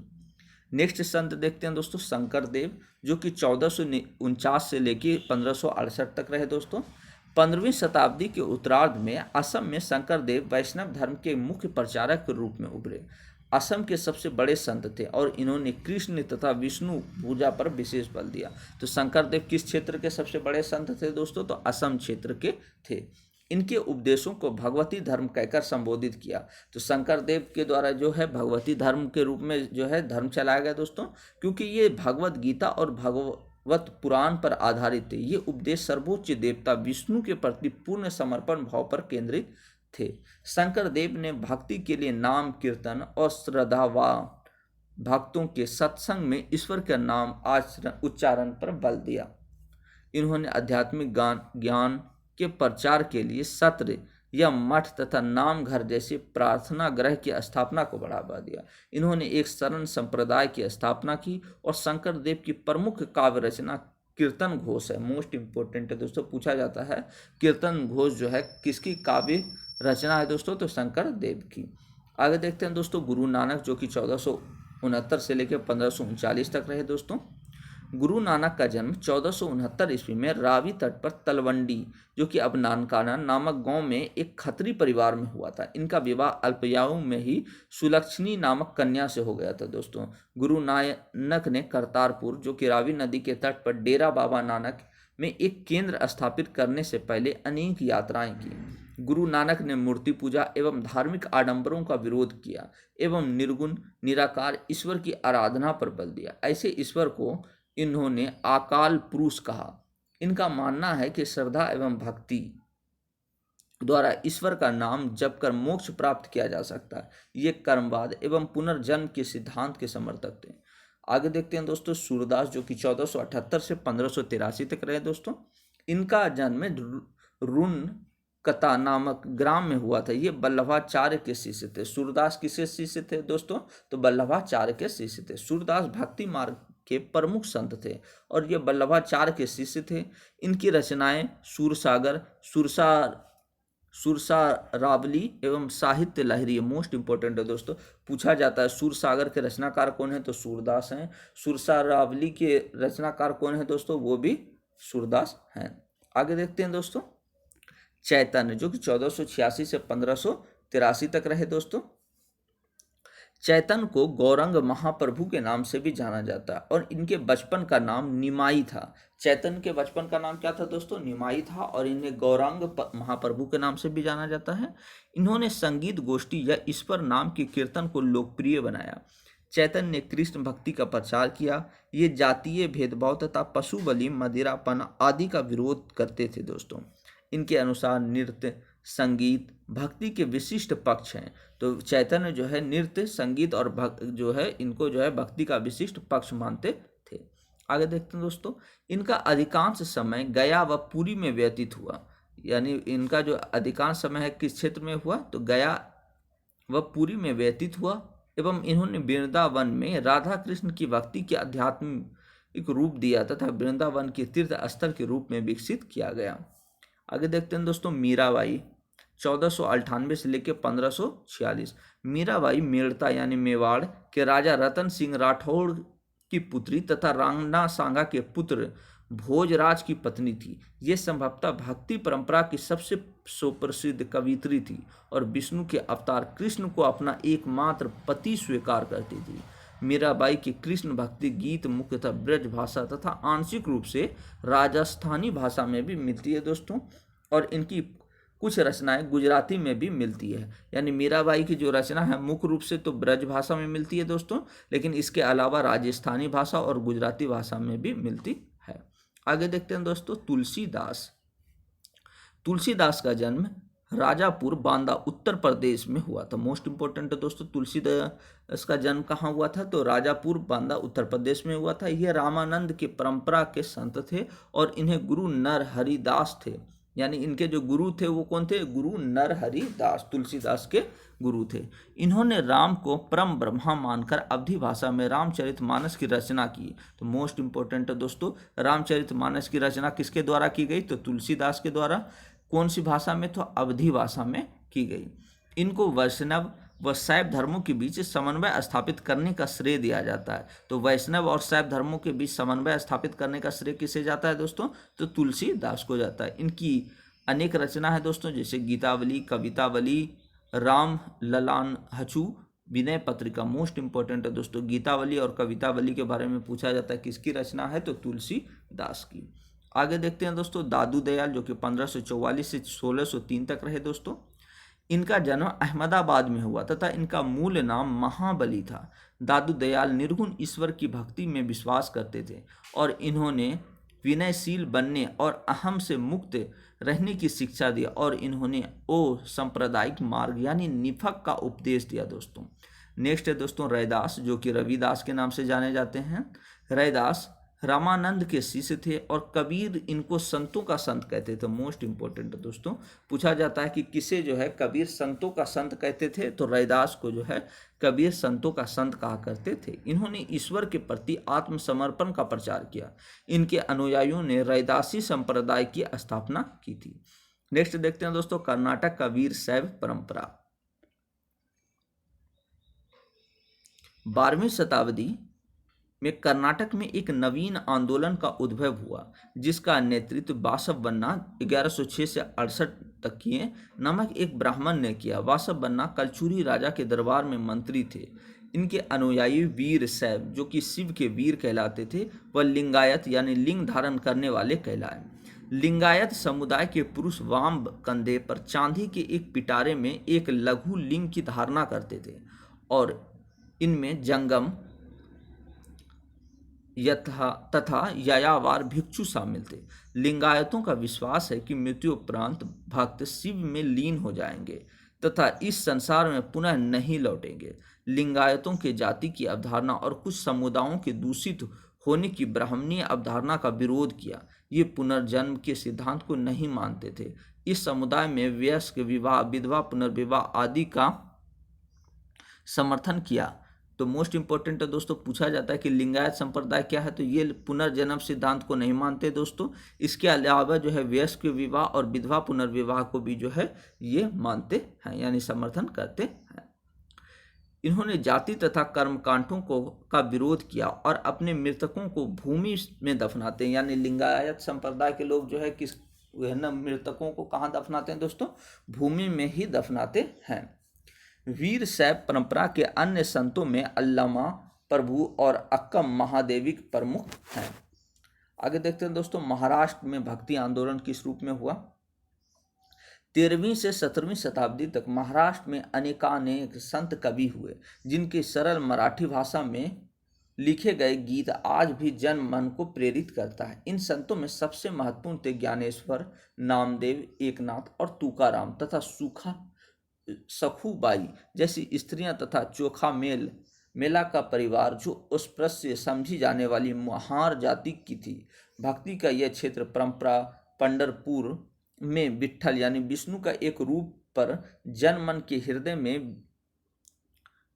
नेक्स्ट संत देखते हैं दोस्तों, शंकर देव जो कि 1449 से लेकर 1568 तक रहे दोस्तों। 15वीं शताब्दी के उत्तरार्ध में असम में शंकर देव वैष्णव धर्म के मुख्य प्रचारक के रूप में उभरे। असम के सबसे बड़े संत थे और इन्होंने कृष्ण तथा विष्णु पूजा पर विशेष बल दिया। तो शंकर देव किस क्षेत्र के सबसे बड़े संत थे दोस्तों? तो असम क्षेत्र के थे। इनके उपदेशों को भगवती धर्म कहकर संबोधित किया। तो शंकर देव के द्वारा जो है भगवती धर्म के रूप में जो है धर्म चलाया गया दोस्तों, क्योंकि ये भगवत गीता और भगवत पुराण पर आधारित थे। ये उपदेश सर्वोच्च देवता विष्णु के प्रति पूर्ण समर्पण भाव पर केंद्रित थे। शंकर देव ने भक्ति के लिए नाम कीर्तन और श्रद्धावान भक्तों के सत्संग में ईश्वर के नाम उच्चारण पर बल दिया। इन्होंने आध्यात्मिक ज्ञान के प्रचार के लिए सत्र या मठ तथा नाम घर जैसे प्रार्थना गृह की स्थापना को बढ़ावा दिया। इन्होंने एक शरण संप्रदाय की स्थापना की और शंकर देव की प्रमुख काव्य रचना कीर्तन घोष है। मोस्ट इंपोर्टेंट है दोस्तों, पूछा जाता है कीर्तन घोष जो है किसकी काव्य रचना है दोस्तों? तो शंकर देव की। आगे देखते हैं दोस्तों, गुरु नानक जो कि 1469 से लेकर 1539 तक रहे दोस्तों। गुरु नानक का जन्म 1469 ईस्वी में रावी तट पर तलवंडी जो कि अब नानकाना नामक गांव में एक खत्री परिवार में हुआ था। इनका विवाह अल्पयायु में ही सुलक्षणी नामक कन्या से हो गया था दोस्तों। गुरु नानक ने करतारपुर जो कि रावी नदी के तट पर डेरा बाबा नानक में एक केंद्र स्थापित करने से पहले अनेक यात्राएं की। गुरु नानक ने मूर्ति पूजा एवं धार्मिक आडंबरों का विरोध किया एवं निर्गुण निराकार ईश्वर की आराधना पर बल दिया। ऐसे ईश्वर को इन्होंने अकाल पुरुष कहा। इनका मानना है कि श्रद्धा एवं भक्ति द्वारा ईश्वर का नाम जप कर मोक्ष प्राप्त किया जा सकता है। ये कर्मवाद एवं पुनर्जन्म के सिद्धांत के समर्थक थे। आगे देखते हैं दोस्तों, सूरदास जो कि 1478 से 1583 तक रहे दोस्तों। इनका जन्म रुन कता नामक ग्राम में हुआ था। ये वल्लभाचार्य के शिष्य थे। सूरदास किसके शिष्य थे दोस्तों? तो वल्लभाचार्य के शिष्य थे। सूरदास भक्ति मार्ग के प्रमुख संत थे और ये वल्लभाचार्य के शिष्य थे। इनकी रचनाएं सूरसागर, सुरसार सुरसा रावली एवं साहित्य लहरी, मोस्ट इंपॉर्टेंट है दोस्तों, पूछा जाता है सूरसागर के रचनाकार कौन है, तो सूरदास हैं। सुरसा रावली के रचनाकार कौन है दोस्तों, वो भी सूरदास हैं। आगे देखते हैं दोस्तों, चैतन्य जो कि 1486 से 1583 तक रहे दोस्तों। चैतन्य को गौरंग महाप्रभु के नाम से भी जाना जाता है और इनके बचपन का नाम निमाई था। चैतन्य के बचपन का नाम क्या था दोस्तों, निमाई था, और इन्हें गौरंग महाप्रभु के नाम से भी जाना जाता है। इन्होंने संगीत गोष्ठी या ईश्वर नाम के कीर्तन को लोकप्रिय बनाया। चैतन्य ने कृष्ण भक्ति का प्रचार किया। ये जातीय भेदभाव तथा पशु बलि, मदिरापन आदि का विरोध करते थे दोस्तों। इनके अनुसार नृत्य, संगीत भक्ति के विशिष्ट पक्ष हैं। तो चैतन्य जो है नृत्य, संगीत और जो है इनको जो है भक्ति का विशिष्ट पक्ष मानते थे। आगे देखते हैं दोस्तों, इनका अधिकांश समय गया व पुरी में व्यतीत हुआ। यानी इनका जो अधिकांश समय है किस क्षेत्र में हुआ, तो गया व पुरी में व्यतीत हुआ। एवं इन्होंने वृंदावन में राधा कृष्ण की भक्ति के आध्यात्मिक रूप दिया तथा वृंदावन के तीर्थ स्थल के रूप में विकसित किया गया। आगे देखते हैं दोस्तों, मीराबाई 1498 से लेकर 1546। मीराबाई मेड़ता यानी मेवाड़ के राजा रतन सिंह राठौड़ की पुत्री तथा रांगना सांगा के पुत्र भोजराज की पत्नी थी। ये संभवतः भक्ति परंपरा की सबसे सुप्रसिद्ध कवियत्री थी और विष्णु के अवतार कृष्ण को अपना एकमात्र पति स्वीकार करती थी। मीराबाई की कृष्ण भक्ति गीत मुख्यतः ब्रज भाषा तथा आंशिक रूप से राजस्थानी भाषा में भी मिलती है दोस्तों, और इनकी कुछ रचनाएं गुजराती में भी मिलती है। यानी मीराबाई की जो रचना है मुख्य रूप से तो ब्रज भाषा में मिलती है दोस्तों, लेकिन इसके अलावा राजस्थानी भाषा और गुजराती भाषा में भी मिलती है। आगे देखते हैं दोस्तों, तुलसीदास। तुलसीदास का जन्म राजापुर बांदा उत्तर प्रदेश में हुआ था। मोस्ट इंपॉर्टेंट है दोस्तों, तुलसीदास का जन्म कहाँ हुआ था, तो राजापुर बांदा उत्तर प्रदेश में हुआ था। यह रामानंद के परंपरा के संत थे और इन्हें गुरु नरहरि दास थे। यानी इनके जो गुरु थे वो कौन थे, गुरु नरहरि दास, तुलसीदास के गुरु थे। इन्होंने राम को परम ब्रह्मा मानकर अवधी भाषा में रामचरितमानस की रचना की। तो मोस्ट इंपॉर्टेंट है दोस्तों, रामचरितमानस की रचना किसके द्वारा की गई, तो तुलसीदास के द्वारा। कौन सी भाषा में, तो अवधी भाषा में की गई। इनको वैष्णव व शैव धर्मों के बीच समन्वय स्थापित करने का श्रेय दिया जाता है। तो वैष्णव और शैव धर्मों के बीच समन्वय स्थापित करने का श्रेय किसे जाता है दोस्तों, तो तुलसीदास को जाता है। इनकी अनेक रचना है दोस्तों, जैसे गीतावली, कवितावली, राम ललान हचू, विनय पत्रिका। मोस्ट इंपॉर्टेंट है दोस्तों, गीतावली और कवितावली के बारे में पूछा जाता है किसकी रचना है, तो तुलसीदास की। आगे देखते हैं दोस्तों, दादू दयाल जो कि 1544 से 1603 तक रहे दोस्तों। इनका जन्म अहमदाबाद में हुआ तथा इनका मूल नाम महाबली था। दादू दयाल निर्गुण ईश्वर की भक्ति में विश्वास करते थे और इन्होंने विनयशील बनने और अहम से मुक्त रहने की शिक्षा दी और इन्होंने सांप्रदायिक मार्ग यानी निफक का उपदेश दिया दोस्तों। नेक्स्ट है दोस्तों रैदास, जो कि रविदास के नाम से जाने जाते हैं। रैदास रामानंद के शिष्य थे और कबीर इनको संतों का संत कहते थे। मोस्ट इंपॉर्टेंट दोस्तों, पूछा जाता है कि किसे जो है कबीर संतों का संत कहते थे, तो रैदास को जो है कबीर संतों का संत कहा करते थे। इन्होंने ईश्वर के प्रति आत्मसमर्पण का प्रचार किया। इनके अनुयायियों ने रैदासी संप्रदाय की स्थापना की थी। नेक्स्ट देखते हैं दोस्तों, कर्नाटक का वीर शैव परंपरा। 12वीं शताब्दी में कर्नाटक में एक नवीन आंदोलन का उद्भव हुआ जिसका नेतृत्व बासवन्ना 1106 से 68 तक किए नामक एक ब्राह्मण ने किया। बासवन्ना कलचुरी राजा के दरबार में मंत्री थे। इनके अनुयायी वीर शैव जो कि शिव के वीर कहलाते थे, वह लिंगायत यानी लिंग धारण करने वाले कहलाए। लिंगायत समुदाय के पुरुष वाम कंधे पर चांदी के एक पिटारे में एक लघु लिंग की धारणा करते थे और इनमें जंगम तथा यायावार भिक्षु शामिल थे। लिंगायतों का विश्वास है कि मृत्यु उपरांत भक्त शिव में लीन हो जाएंगे तथा इस संसार में पुनः नहीं लौटेंगे। लिंगायतों के जाति की अवधारणा और कुछ समुदायों के दूषित होने की ब्राह्मणीय अवधारणा का विरोध किया। ये पुनर्जन्म के सिद्धांत को नहीं मानते थे। इस समुदाय में वयस्क विवाह, विधवा पुनर्विवाह आदि का समर्थन किया। तो मोस्ट इंपॉर्टेंट है दोस्तों, पूछा जाता है कि लिंगायत संप्रदाय क्या है, तो ये पुनर्जन्म सिद्धांत को नहीं मानते दोस्तों। इसके अलावा जो है वयस्क विवाह और विधवा पुनर्विवाह को भी जो है ये मानते हैं, यानी समर्थन करते हैं। इन्होंने जाति तथा कर्मकांडों को का विरोध किया और अपने मृतकों को भूमि में दफनाते हैं, यानी लिंगायत संप्रदाय के लोग जो है किस है ना, मृतकों को कहाँ दफनाते हैं दोस्तों, भूमि में ही दफनाते हैं। वीर शैव परंपरा के अन्य संतों में अल्लामा प्रभु और अक्कम महादेविक प्रमुख हैं। आगे देखते हैं दोस्तों, महाराष्ट्र में भक्ति आंदोलन किस रूप में हुआ। 13वीं से 17वीं शताब्दी तक महाराष्ट्र में अनेकानेक संत कवि हुए, जिनके सरल मराठी भाषा में लिखे गए गीत आज भी जन मन को प्रेरित करता है। इन संतों में सबसे महत्वपूर्ण थे ज्ञानेश्वर, नामदेव, एकनाथ और तुकाराम तथा सखुबाई जैसी स्त्रियां तथा चोखा मेला का परिवार, जो अस्पृश्य समझी जाने वाली महार जाति की थी। भक्ति का यह क्षेत्र परंपरा पंढरपुर में विट्ठल यानी विष्णु का एक रूप पर जनमन के हृदय में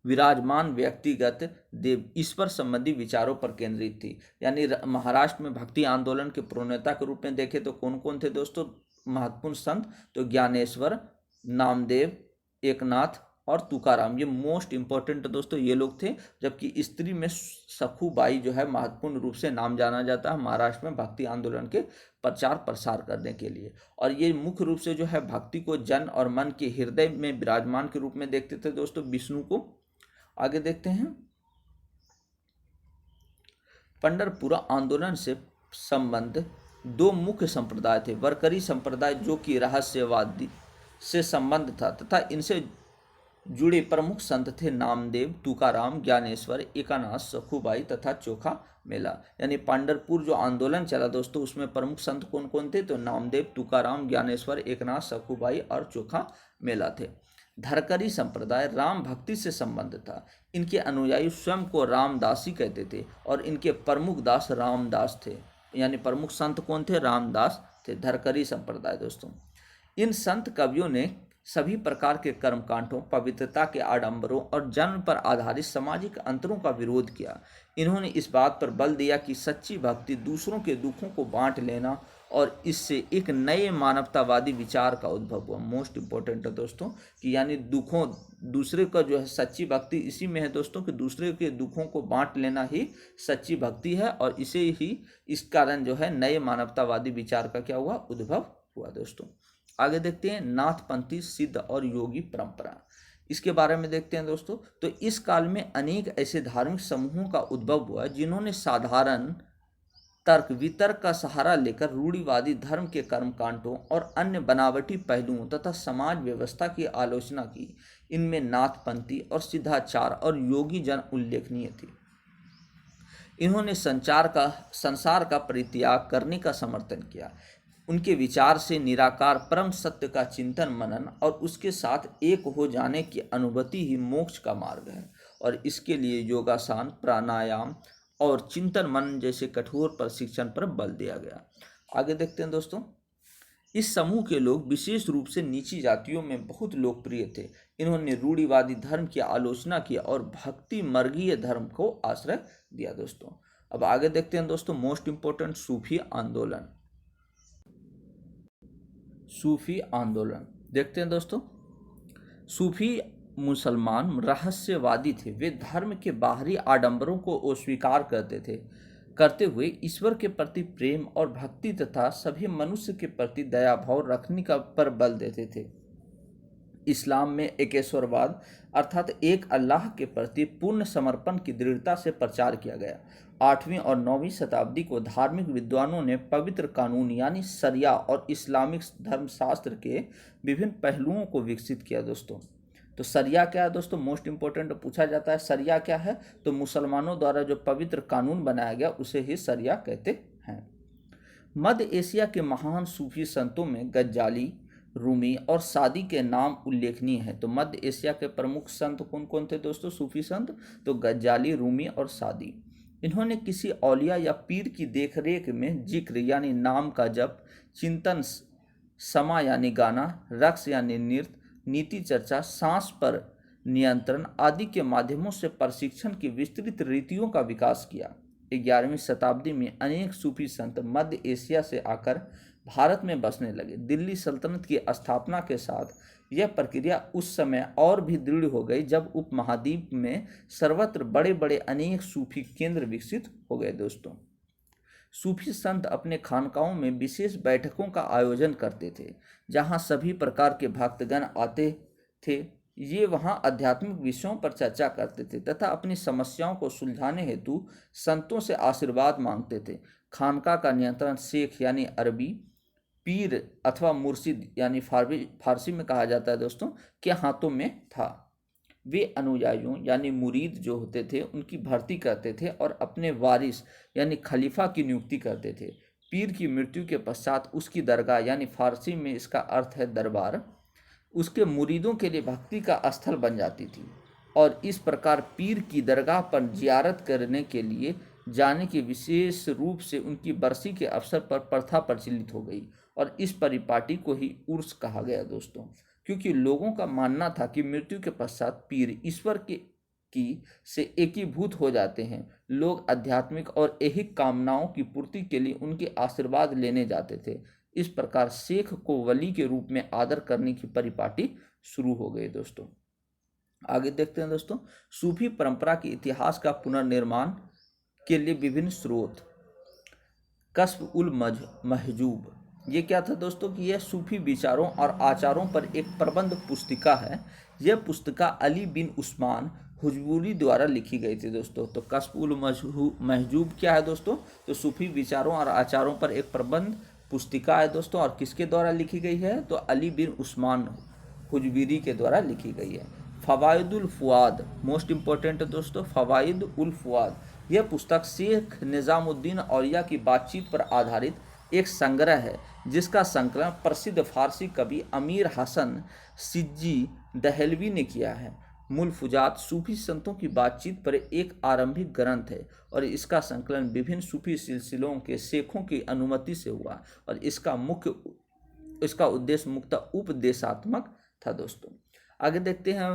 विराजमान व्यक्तिगत देव ईश्वर संबंधी विचारों पर केंद्रित थी। यानी महाराष्ट्र में भक्ति आंदोलन के प्रणेता के रूप में देखे तो कौन कौन थे दोस्तों महत्वपूर्ण संत, तो ज्ञानेश्वर, नामदेव, एकनाथ और तुकाराम, ये मोस्ट इंपॉर्टेंट दोस्तों ये लोग थे। जबकि स्त्री में सखुबाई जो है महत्वपूर्ण रूप से नाम जाना जाता है महाराष्ट्र में भक्ति आंदोलन के प्रचार प्रसार करने के लिए। और ये मुख्य रूप से जो है भक्ति को जन और मन के हृदय में विराजमान के रूप में देखते थे दोस्तों विष्णु को। आगे देखते हैं, पंढरपुरा आंदोलन से संबंध दो मुख्य संप्रदाय थे। वरकरी संप्रदाय जो कि रहस्यवादी से संबंध था तथा इनसे जुड़े प्रमुख संत थे नामदेव, तुकाराम, ज्ञानेश्वर, एकानाथ, सखुबाई तथा चोखा मेला। यानी पंढरपुर जो आंदोलन चला दोस्तों उसमें प्रमुख संत कौन कौन थे, तो नामदेव, तुकाराम, ज्ञानेश्वर, एकनाथ, सखुबाई और चोखा मेला थे। धरकरी संप्रदाय राम भक्ति से संबंध था। इनके अनुयायी स्वयं को रामदासी कहते थे और इनके प्रमुख दास रामदास थे। यानी प्रमुख संत कौन थे, रामदास थे। धरकरी संप्रदाय दोस्तों, इन संत कवियों ने सभी प्रकार के कर्मकांडों, पवित्रता के आडंबरों और जन्म पर आधारित सामाजिक अंतरों का विरोध किया। इन्होंने इस बात पर बल दिया कि सच्ची भक्ति दूसरों के दुखों को बांट लेना और इससे एक नए मानवतावादी विचार का उद्भव हुआ। मोस्ट इंपॉर्टेंट है दोस्तों कि यानी दुखों दूसरे का जो है सच्ची भक्ति इसी में है दोस्तों कि दूसरे के दुखों को बांट लेना ही सच्ची भक्ति है। और इसे ही इस कारण जो है नए मानवतावादी विचार का क्या हुआ, उद्भव हुआ दोस्तों। आगे देखते हैं नाथपंथी सिद्ध और योगी परंपरा, इसके बारे में देखते हैं दोस्तों। तो इस काल में अनेक ऐसे धार्मिक समूहों का उद्भव हुआ जिन्होंने साधारण तर्क वितर्क का सहारा लेकर रूढ़िवादी धर्म के कर्मकांडों और अन्य बनावटी पहलुओं तथा समाज व्यवस्था की आलोचना की। इनमें नाथपंथी और सिद्धाचार और योगी जन उल्लेखनीय थे। इन्होंने संसार का परित्याग करने का समर्थन किया। उनके विचार से निराकार परम सत्य का चिंतन मनन और उसके साथ एक हो जाने की अनुभूति ही मोक्ष का मार्ग है। और इसके लिए योगासन, प्राणायाम और चिंतन मनन जैसे कठोर प्रशिक्षण पर बल दिया गया। आगे देखते हैं दोस्तों, इस समूह के लोग विशेष रूप से नीची जातियों में बहुत लोकप्रिय थे। इन्होंने रूढ़िवादी धर्म की आलोचना की और भक्ति मार्गीय धर्म को आश्रय दिया दोस्तों। अब आगे देखते हैं दोस्तों, मोस्ट इंपोर्टेंट सूफी आंदोलन। सूफी आंदोलन देखते हैं दोस्तों। सूफी मुसलमान रहस्यवादी थे। वे धर्म के बाहरी आडंबरों को अस्वीकार करते हुए ईश्वर के प्रति प्रेम और भक्ति तथा सभी मनुष्य के प्रति दया भाव रखने का पर बल देते थे। इस्लाम में एकेश्वरवाद अर्थात एक अल्लाह के प्रति पूर्ण समर्पण की दृढ़ता से प्रचार किया गया। 8वीं और 9वीं शताब्दी को धार्मिक विद्वानों ने पवित्र कानून यानी शरिया और इस्लामिक धर्मशास्त्र के विभिन्न पहलुओं को विकसित किया दोस्तों। तो शरिया क्या है दोस्तों, मोस्ट इंपोर्टेंट पूछा जाता है। शरिया क्या है, तो मुसलमानों द्वारा जो पवित्र कानून बनाया गया उसे ही शरिया कहते हैं। मध्य एशिया के महान सूफी संतों में गज्जाली, रूमी और सादी के नाम उल्लेखनीय हैं। तो मध्य एशिया के प्रमुख संत कौन कौन थे दोस्तों, सूफी संत, तो गज्जाली, रूमी और सादी। इन्होंने किसी औलिया या पीर की देखरेख में जिक्र यानी नाम का जप, चिंतन, समा यानी गाना, रक्स यानी नृत्य, नीति चर्चा, सांस पर नियंत्रण आदि के माध्यमों से प्रशिक्षण की विस्तृत रीतियों का विकास किया। 11वीं शताब्दी में अनेक सूफी संत मध्य एशिया से आकर भारत में बसने लगे। दिल्ली सल्तनत की स्थापना के साथ यह प्रक्रिया उस समय और भी दृढ़ हो गई जब उपमहाद्वीप में सर्वत्र बड़े बड़े अनेक सूफी केंद्र विकसित हो गए। दोस्तों, सूफी संत अपने खानकाहों में विशेष बैठकों का आयोजन करते थे, जहां सभी प्रकार के भक्तगण आते थे। ये वहां आध्यात्मिक विषयों पर चर्चा करते थे तथा अपनी समस्याओं को सुलझाने हेतु संतों से आशीर्वाद मांगते थे। खानका का नियंत्रण शेख यानी अरबी, पीर अथवा मुर्शिद यानी फारसी में कहा जाता है दोस्तों, के हाथों में था। वे अनुयायियों यानी मुरीद जो होते थे उनकी भर्ती करते थे और अपने वारिस यानी खलीफा की नियुक्ति करते थे। पीर की मृत्यु के पश्चात उसकी दरगाह यानी फारसी में इसका अर्थ है दरबार, उसके मुरीदों के लिए भक्ति का स्थल बन जाती थी और इस प्रकार पीर की दरगाह पर जियारत करने के लिए जाने की विशेष रूप से उनकी बरसी के अवसर पर प्रथा प्रचलित हो गई और इस परिपाटी को ही उर्स कहा गया दोस्तों, क्योंकि लोगों का मानना था कि मृत्यु के पश्चात पीर ईश्वर की से एकीभूत हो जाते हैं। लोग आध्यात्मिक और ऐहिक कामनाओं की पूर्ति के लिए उनके आशीर्वाद लेने जाते थे। इस प्रकार शेख को वली के रूप में आदर करने की परिपाटी शुरू हो गई। दोस्तों, आगे देखते हैं दोस्तों, सूफी परंपरा के इतिहास का पुनर्निर्माण के लिए विभिन्न स्रोत। कश्फ उल महजूब, ये क्या था दोस्तों कि यह सूफी विचारों और आचारों पर एक प्रबंध पुस्तिका है। यह पुस्तिका अली बिन उस्मान हुजबुरी द्वारा लिखी गई थी दोस्तों। तो कश्फ उल महजूब क्या है दोस्तों? तो सूफी विचारों और आचारों पर एक प्रबंध पुस्तिका है दोस्तों, और किसके द्वारा लिखी गई है? तो अली बिन उस्मान हुजबुरी के द्वारा लिखी गई है। फवाइद उल फुआद, मोस्ट इंपॉर्टेंट है दोस्तों, फवाइद उल फुआद, यह पुस्तक शेख निज़ामुद्दीन औलिया की बातचीत पर आधारित एक संग्रह है जिसका संकलन प्रसिद्ध फारसी कवि अमीर हसन सिज्जी दहलवी ने किया है। मुलफुजात सूफी संतों की बातचीत पर एक आरंभिक ग्रंथ है और इसका संकलन विभिन्न सूफी सिलसिलों के शेखों की अनुमति से हुआ और इसका उद्देश्य मुख्यतः उपदेशात्मक था दोस्तों। आगे देखते हैं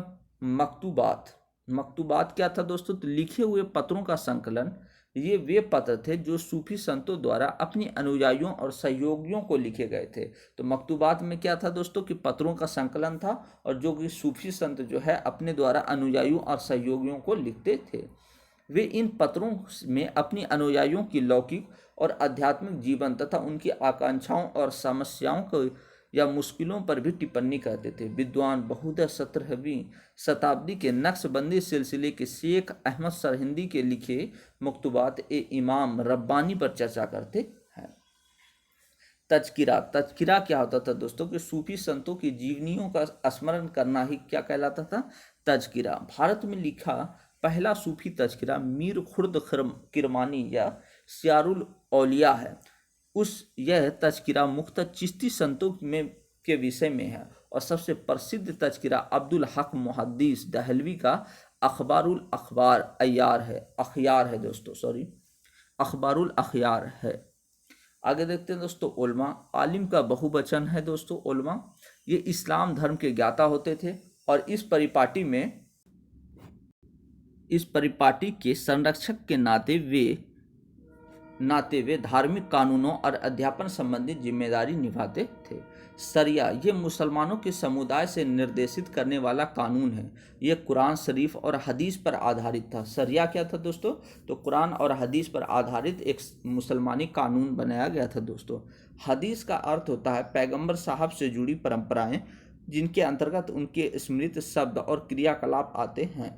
मकतूबात। मकतूबात क्या था दोस्तों? तो लिखे हुए पत्रों का संकलन। ये वे पत्र थे जो सूफी संतों द्वारा अपनी अनुयायियों और सहयोगियों को लिखे गए थे। तो मकतूबात में क्या था दोस्तों कि पत्रों का संकलन था और जो कि सूफी संत जो है अपने द्वारा अनुयायियों और सहयोगियों को लिखते थे। वे इन पत्रों में अपनी अनुयायियों की लौकिक और आध्यात्मिक जीवन तथा उनकी आकांक्षाओं और समस्याओं को या मुश्किलों पर भी टिप्पणी करते थे। विद्वान बहुधा 17वीं शताब्दी के नक्शबंदी सिलसिले के शेख अहमद सरहिंदी के लिखे मकतूबात ए इमाम रब्बानी पर चर्चा करते हैं। तज़किरा, तज़किरा क्या होता था दोस्तों कि सूफी संतों की जीवनियों का स्मरण करना ही क्या कहलाता था? तज़किरा। भारत में लिखा पहला सूफी तज़किरा मीर खुर्द किरमानी या सियारुल औलिया है। यह तज़किरा मुख्तः चिश्ती संतों में के विषय में है और सबसे प्रसिद्ध तज़किरा अब्दुल हक मुहद्दिस दहलवी का अखबारुल अखयार है दोस्तों, अखबारुल अखयार है। आगे देखते हैं दोस्तों, उलमा। आलिम का बहुवचन है दोस्तों उलमा। ये इस्लाम धर्म के ज्ञाता होते थे और इस परिपाटी के संरक्षक के नाते वे धार्मिक कानूनों और अध्यापन संबंधी जिम्मेदारी निभाते थे। शरिया, ये मुसलमानों के समुदाय से निर्देशित करने वाला कानून है। ये कुरान शरीफ और हदीस पर आधारित था। शरिया क्या था दोस्तों? तो कुरान और हदीस पर आधारित एक मुसलमानी कानून बनाया गया था दोस्तों। हदीस का अर्थ होता है पैगंबर साहब से जुड़ी परंपराएं जिनके अंतर्गत उनके स्मृत शब्द और क्रियाकलाप आते हैं।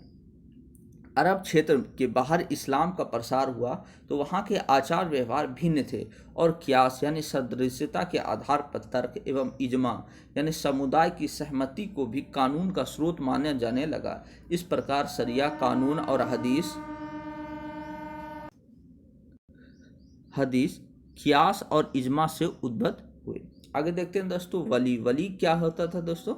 अरब क्षेत्र के बाहर इस्लाम का प्रसार हुआ तो वहाँ के आचार व्यवहार भिन्न थे और कियास यानी सदृश्यता के आधार पर तर्क एवं इजमा यानी समुदाय की सहमति को भी कानून का स्रोत माना जाने लगा। इस प्रकार शरिया कानून और हदीस कियास और इजमा से उद्भूत हुए। आगे देखते हैं दोस्तों, वली क्या होता था दोस्तों?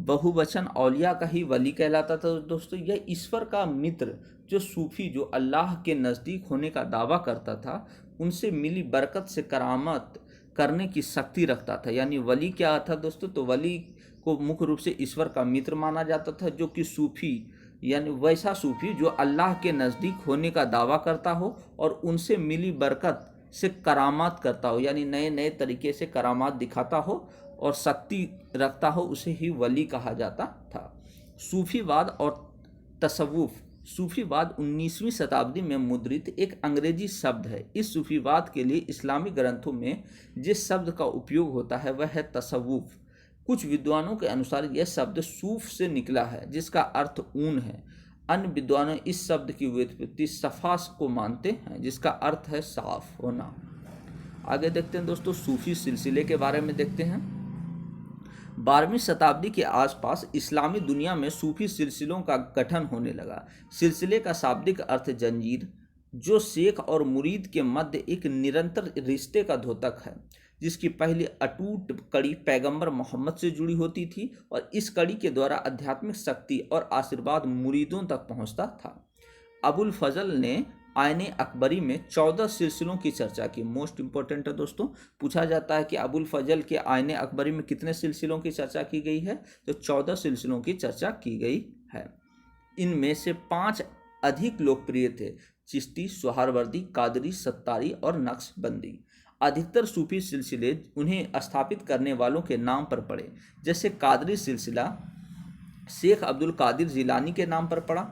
बहुवचन औलिया का ही वली कहलाता था दोस्तों। यह ईश्वर का मित्र जो सूफी जो अल्लाह के नज़दीक होने का दावा करता था, उनसे मिली बरकत से करामत करने की शक्ति रखता था। यानी वली क्या था दोस्तों? तो वली को मुख्य रूप से ईश्वर का मित्र माना जाता था, जो कि सूफी यानी वैसा सूफी जो अल्लाह के नज़दीक होने का दावा करता हो और उनसे मिली बरकत से करामात करता हो, यानी नए नए तरीके से करामात दिखाता हो और शक्ति रखता हो, उसे ही वली कहा जाता था। सूफीवाद और तसव्वुफ। सूफीवाद 19वीं शताब्दी में मुद्रित एक अंग्रेजी शब्द है। इस सूफीवाद के लिए इस्लामी ग्रंथों में जिस शब्द का उपयोग होता है वह है तसव्वुफ। कुछ विद्वानों के अनुसार यह शब्द सूफ से निकला है, जिसका अर्थ ऊन है। अन्य विद्वान इस शब्द की व्युत्पत्ति सफास को मानते हैं, जिसका अर्थ है साफ होना। आगे देखते हैं दोस्तों, सूफी सिलसिले के बारे में देखते हैं। 12वीं शताब्दी के आसपास इस्लामी दुनिया में सूफी सिलसिलों का गठन होने लगा। सिलसिले का शाब्दिक अर्थ जंजीर, जो शेख और मुरीद के मध्य एक निरंतर रिश्ते का द्योतक है, जिसकी पहली अटूट कड़ी पैगंबर मोहम्मद से जुड़ी होती थी और इस कड़ी के द्वारा आध्यात्मिक शक्ति और आशीर्वाद मुरीदों तक पहुंचता था। अबुल फजल ने आयने अकबरी में 14 सिलसिलों की चर्चा की। मोस्ट इंपॉर्टेंट है दोस्तों, पूछा जाता है कि अबुल फजल के आयने अकबरी में कितने सिलसिलों की चर्चा की गई है, तो 14 सिलसिलों की चर्चा की गई है। इनमें से 5 अधिक लोकप्रिय थे: चिश्ती, सोहरावर्दी, कादरी, सत्तारी और नक्शबंदी। अधिकतर सूफी सिलसिले उन्हें स्थापित करने वालों के नाम पर पड़े। जैसे कादरी सिलसिला शेख अब्दुल कादिर जिलानी के नाम पर पड़ा।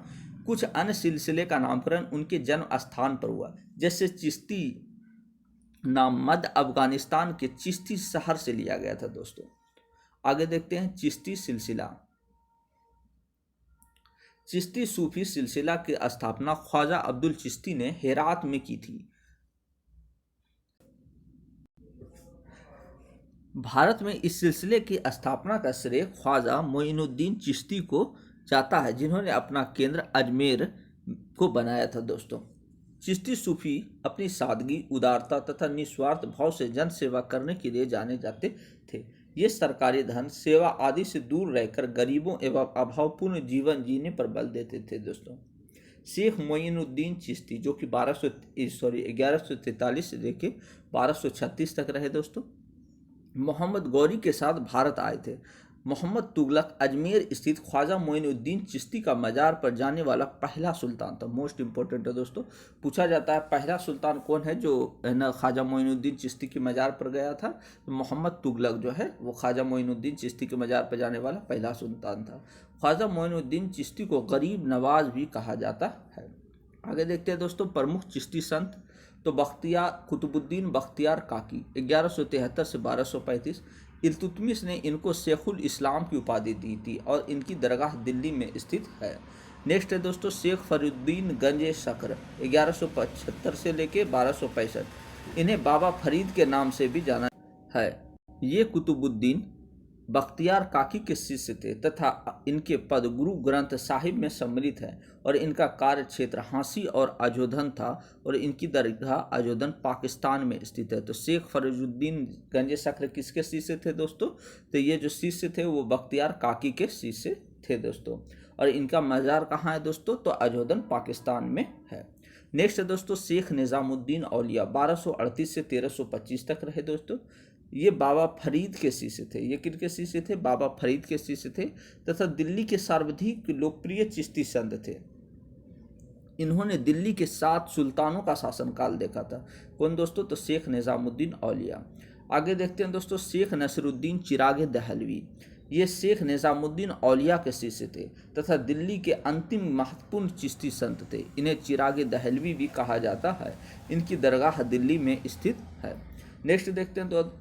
कुछ अन्य सिलसिले का नामकरण उनके जन्म स्थान पर हुआ। जैसे चिश्ती नाम मध्य अफगानिस्तान के चिश्ती शहर से लिया गया था दोस्तों। आगे देखते हैं चिश्ती सिलसिला। चिश्ती सूफी सिलसिला की स्थापना ख्वाजा अब्दुल चिश्ती ने हेरात में की थी। भारत में इस सिलसिले की स्थापना का श्रेय ख्वाजा मोइनुद्दीन चिश्ती को जाता है, जिन्होंने अपना केंद्र अजमेर को बनाया था दोस्तों। चिश्ती सूफी अपनी सादगी, उदारता तथा निस्वार्थ भाव से जन सेवा करने के लिए जाने जाते थे। ये सरकारी धन, सेवा आदि से दूर रहकर गरीबों एवं अभावपूर्ण जीवन जीने पर बल देते थे दोस्तों। शेख मोइनुद्दीन चिश्ती, जो कि 1143 से लेकर 1236 तक रहे दोस्तों, मोहम्मद गौरी के साथ भारत आए थे। मोहम्मद तुगलक अजमेर स्थित ख्वाजा मोइनुद्दीन चिश्ती का मजार पर जाने वाला पहला सुल्तान था। मोस्ट इंपॉर्टेंट है दोस्तों, पूछा जाता है पहला सुल्तान कौन है जो है ना ख्वाजा मोइनुद्दीन चिश्ती के मजार पर गया था। तो मोहम्मद तुगलक जो है वो ख्वाजा मोइनुद्दीन चिश्ती के मजार पर जाने वाला पहला सुल्तान था। ख्वाजा मोइनुद्दीन चिश्ती को गरीब नवाज भी कहा जाता है। आगे देखते हैं दोस्तों, प्रमुख चिश्ती संत। तो कुतुबुद्दीन बख्तियार काकी 1173 से 1235। इल्तुतमिश ने इनको शेखुल इस्लाम की उपाधि दी थी और इनकी दरगाह दिल्ली में स्थित है। नेक्स्ट है दोस्तों शेख फरीदुद्दीन गंज शक्र 1175 से लेके 1265। इन्हें बाबा फरीद के नाम से भी जाना है। ये कुतुबुद्दीन बख्तियार काकी के शिष्य थे तथा इनके पद गुरु ग्रंथ साहिब में सम्मिलित है और इनका कार्य क्षेत्र हांसी और अजोधन था और इनकी दरगाह अजोधन पाकिस्तान में स्थित है। तो शेख फरीदुद्दीन गंज शक्र किसके शिष्य थे दोस्तों? तो ये जो शिष्य थे वो बख्तियार काकी के शिष्य थे दोस्तों। और इनका मज़ार कहाँ है दोस्तों? तो अजोधन पाकिस्तान में है। नेक्स्ट है दोस्तों शेख निज़ामुद्दीन औलिया 1238 से 1325 तक रहे दोस्तों। ये बाबा फरीद के शिष्य थे। ये किनके शिष्य थे? बाबा फरीद के शिष्य थे तथा दिल्ली के सर्वाधिक लोकप्रिय चिश्ती संत थे। इन्होंने दिल्ली के 7 सुल्तानों का शासनकाल देखा था। कौन दोस्तों? तो शेख निज़ामुद्दीन औलिया। आगे देखते हैं दोस्तों शेख नसरुद्दीन चिराग दहलवी। ये शेख निज़ामुद्दीन औलिया के शिष्य थे तथा दिल्ली के अंतिम महत्वपूर्ण चिश्ती संत थे। इन्हें चिराग दहलवी भी कहा जाता है। इनकी दरगाह दिल्ली में स्थित है। नेक्स्ट देखते हैं तो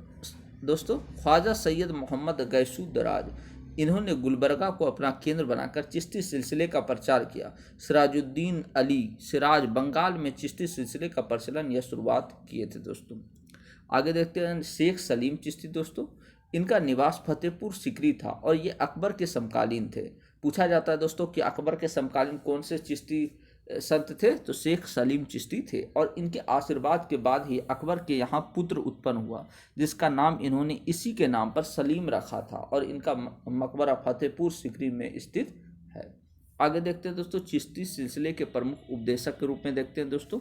दोस्तों ख्वाजा सैयद मोहम्मद गैसू दराज। इन्होंने गुलबर्गा को अपना केंद्र बनाकर चिश्ती सिलसिले का प्रचार किया। सिराजुद्दीन अली सिराज बंगाल में चिश्ती सिलसिले का प्रचलन या शुरुआत किए थे दोस्तों। आगे देखते हैं शेख सलीम चिश्ती दोस्तों। इनका निवास फतेहपुर सिकरी था और ये अकबर के समकालीन थे। पूछा जाता है दोस्तों कि अकबर के समकालीन कौन से चिश्ती संत थे? तो शेख सलीम चिश्ती थे और इनके आशीर्वाद के बाद ही अकबर के यहाँ पुत्र उत्पन्न हुआ जिसका नाम इन्होंने इसी के नाम पर सलीम रखा था और इनका मकबरा फतेहपुर सिकरी में स्थित है। आगे देखते हैं दोस्तों चिश्ती सिलसिले के प्रमुख उपदेशक के रूप में देखते हैं दोस्तों।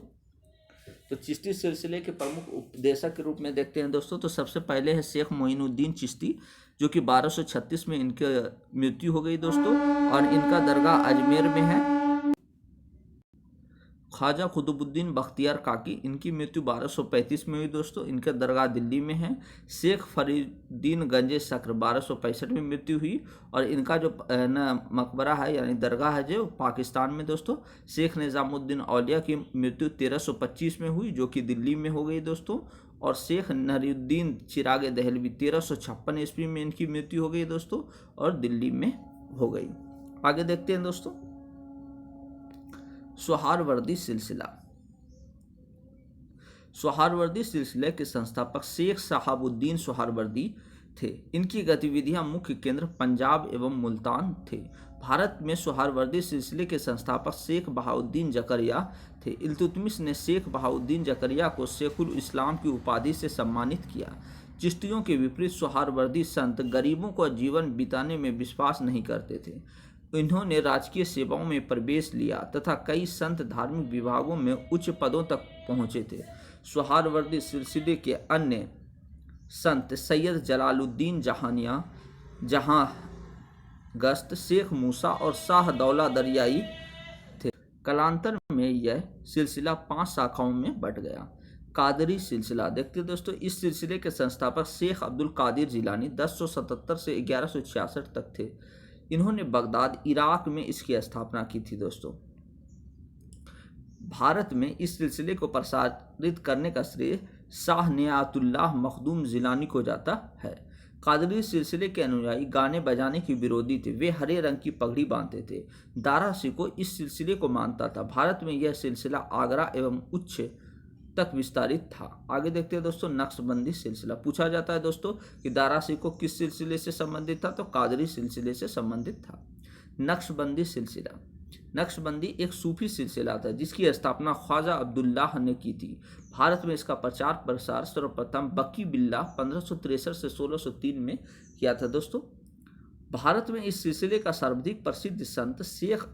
तो चिश्ती सिलसिले के प्रमुख उपदेशक के रूप में देखते हैं दोस्तों। तो सबसे पहले है शेख मोइनुद्दीन चिश्ती, जो कि 1236 में इनकी मृत्यु हो गई दोस्तों। और इनका दरगाह अजमेर में है। ख्वाजा कुतुबुद्दीन बख्तियार काकी, इनकी मृत्यु 1235 में हुई दोस्तों, इनका दरगाह दिल्ली में है। शेख फरीदुद्दीन गंजे शक्र 1265 में मृत्यु हुई, और इनका जो मकबरा है यानी दरगाह है जो पाकिस्तान में दोस्तों। शेख निज़ामुद्दीन औलिया की मृत्यु 1325 में हुई, जो कि दिल्ली में हो गई दोस्तों। और शेख नरीउद्दीन चिराग दहलवी 1356 ईस्वी में इनकी मृत्यु हो गई दोस्तों, और दिल्ली में हो गई। आगे देखते हैं दोस्तों, सोहरावर्दी सिलसिला। सोहरावर्दी सिलसिले के संस्थापक शेख शहाबुद्दीन सोहरावर्दी थे। इनकी गतिविधियां मुख्य केंद्र पंजाब एवं मुल्तान थे। भारत में सोहरावर्दी सिलसिले के संस्थापक शेख बहाउद्दीन जकरिया थे। इल्तुतमिश ने शेख बहाउद्दीन जकरिया को शेखुल इस्लाम की उपाधि से सम्मानित किया। चिश्तियों के विपरीत सोहरावर्दी संत गरीबों को जीवन बिताने में विश्वास नहीं करते थे। इन्होंने राजकीय सेवाओं में प्रवेश लिया तथा कई संत धार्मिक विभागों में उच्च पदों तक पहुँचे थे। सोहरावर्दी सिलसिले के अन्य संत सैयद जलालुद्दीन जहानिया, जहां गस्त, शेख मूसा और शाह दौला दरियाई थे। कालांतर में यह सिलसिला 5 शाखाओं में बट गया। कादरी सिलसिला देखते दोस्तों, इस सिलसिले के संस्थापक शेख अब्दुल कादिर जिलानी 1077 से 1166 तक थे। इन्होंने बगदाद इराक में इसकी स्थापना की थी दोस्तों। भारत में इस सिलसिले को प्रसारित करने का श्रेय शाह नियातुल्लाह मखदूम जिलानी को जाता है। कादरी सिलसिले के अनुयायी गाने बजाने के विरोधी थे। वे हरे रंग की पगड़ी बांधते थे। दारा सिको इस सिलसिले को मानता था। भारत में यह सिलसिला आगरा एवं उच्च तक विस्तारित था। आगे देखते हैं दोस्तों, नक्शबंदी सिलसिला। पूछा जाता है दोस्तों कि दारा सिको किस सिलसिले से संबंधित था, तो कादरी सिलसिले से संबंधित था। नक्शबंदी सिलसिला। नक्शबंदी एक सूफी सिलसिला था जिसकी स्थापना ख्वाजा अब्दुल्लाह ने की थी। भारत में इसका प्रचार प्रसार सर्वप्रथम बकी बिल्ला 1563 से 1603 में किया था दोस्तों। भारत में इस सिलसिले का सर्वाधिक प्रसिद्ध संत शेख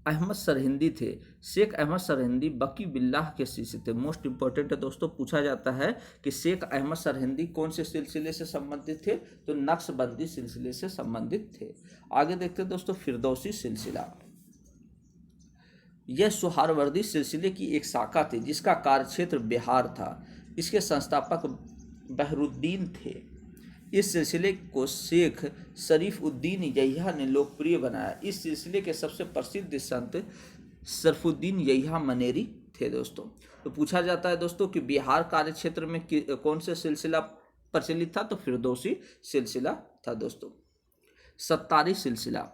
अहमद सरहिंदी थे। शेख अहमद सरहिंदी बकी बिल्लाह के शिष्य थे। मोस्ट इंपॉर्टेंट है दोस्तों, पूछा जाता है कि शेख अहमद सरहिंदी कौन से सिलसिले से संबंधित थे, तो नक्शबंदी सिलसिले से संबंधित थे। आगे देखते हैं दोस्तों, फिरदौसी सिलसिला। यह सोहरावर्दी सिलसिले की एक शाखा थी जिसका कार्यक्षेत्र बिहार था। इसके संस्थापक बहरुद्दीन थे। इस सिलसिले को शेख शरीफ उद्दीन यहिया ने लोकप्रिय बनाया। इस सिलसिले के सबसे प्रसिद्ध संत शरफुद्दीन यहिया मनेरी थे दोस्तों। तो पूछा जाता है दोस्तों कि बिहार कार्यक्षेत्र में कौन सा सिलसिला प्रचलित था, तो फिरदौसी सिलसिला था दोस्तों। सत्तारी सिलसिला।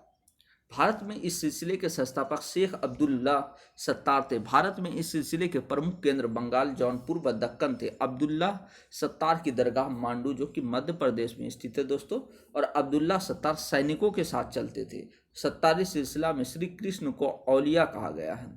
भारत में इस सिलसिले के संस्थापक शेख अब्दुल्ला सत्तार थे। भारत में इस सिलसिले के प्रमुख केंद्र बंगाल, जौनपुर व दक्कन थे। अब्दुल्ला सत्तार की दरगाह मांडू जो कि मध्य प्रदेश में स्थित है दोस्तों, और अब्दुल्ला सत्तार सैनिकों के साथ चलते थे। सत्तारी सिलसिला में श्री कृष्ण को औलिया कहा गया है।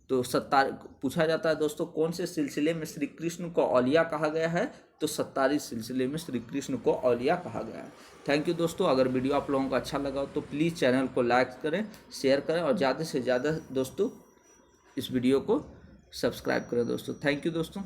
तो सत्तार पूछा जाता है दोस्तों कौन से सिलसिले में श्री कृष्ण को औलिया कहा गया है, तो सत्तारी सिलसिले में श्री कृष्ण को औलिया कहा गया है। थैंक यू दोस्तों। अगर वीडियो आप लोगों को अच्छा लगा तो प्लीज़ चैनल को लाइक करें, शेयर करें और ज़्यादा से ज़्यादा दोस्तों इस वीडियो को सब्सक्राइब करें दोस्तों। थैंक यू दोस्तों।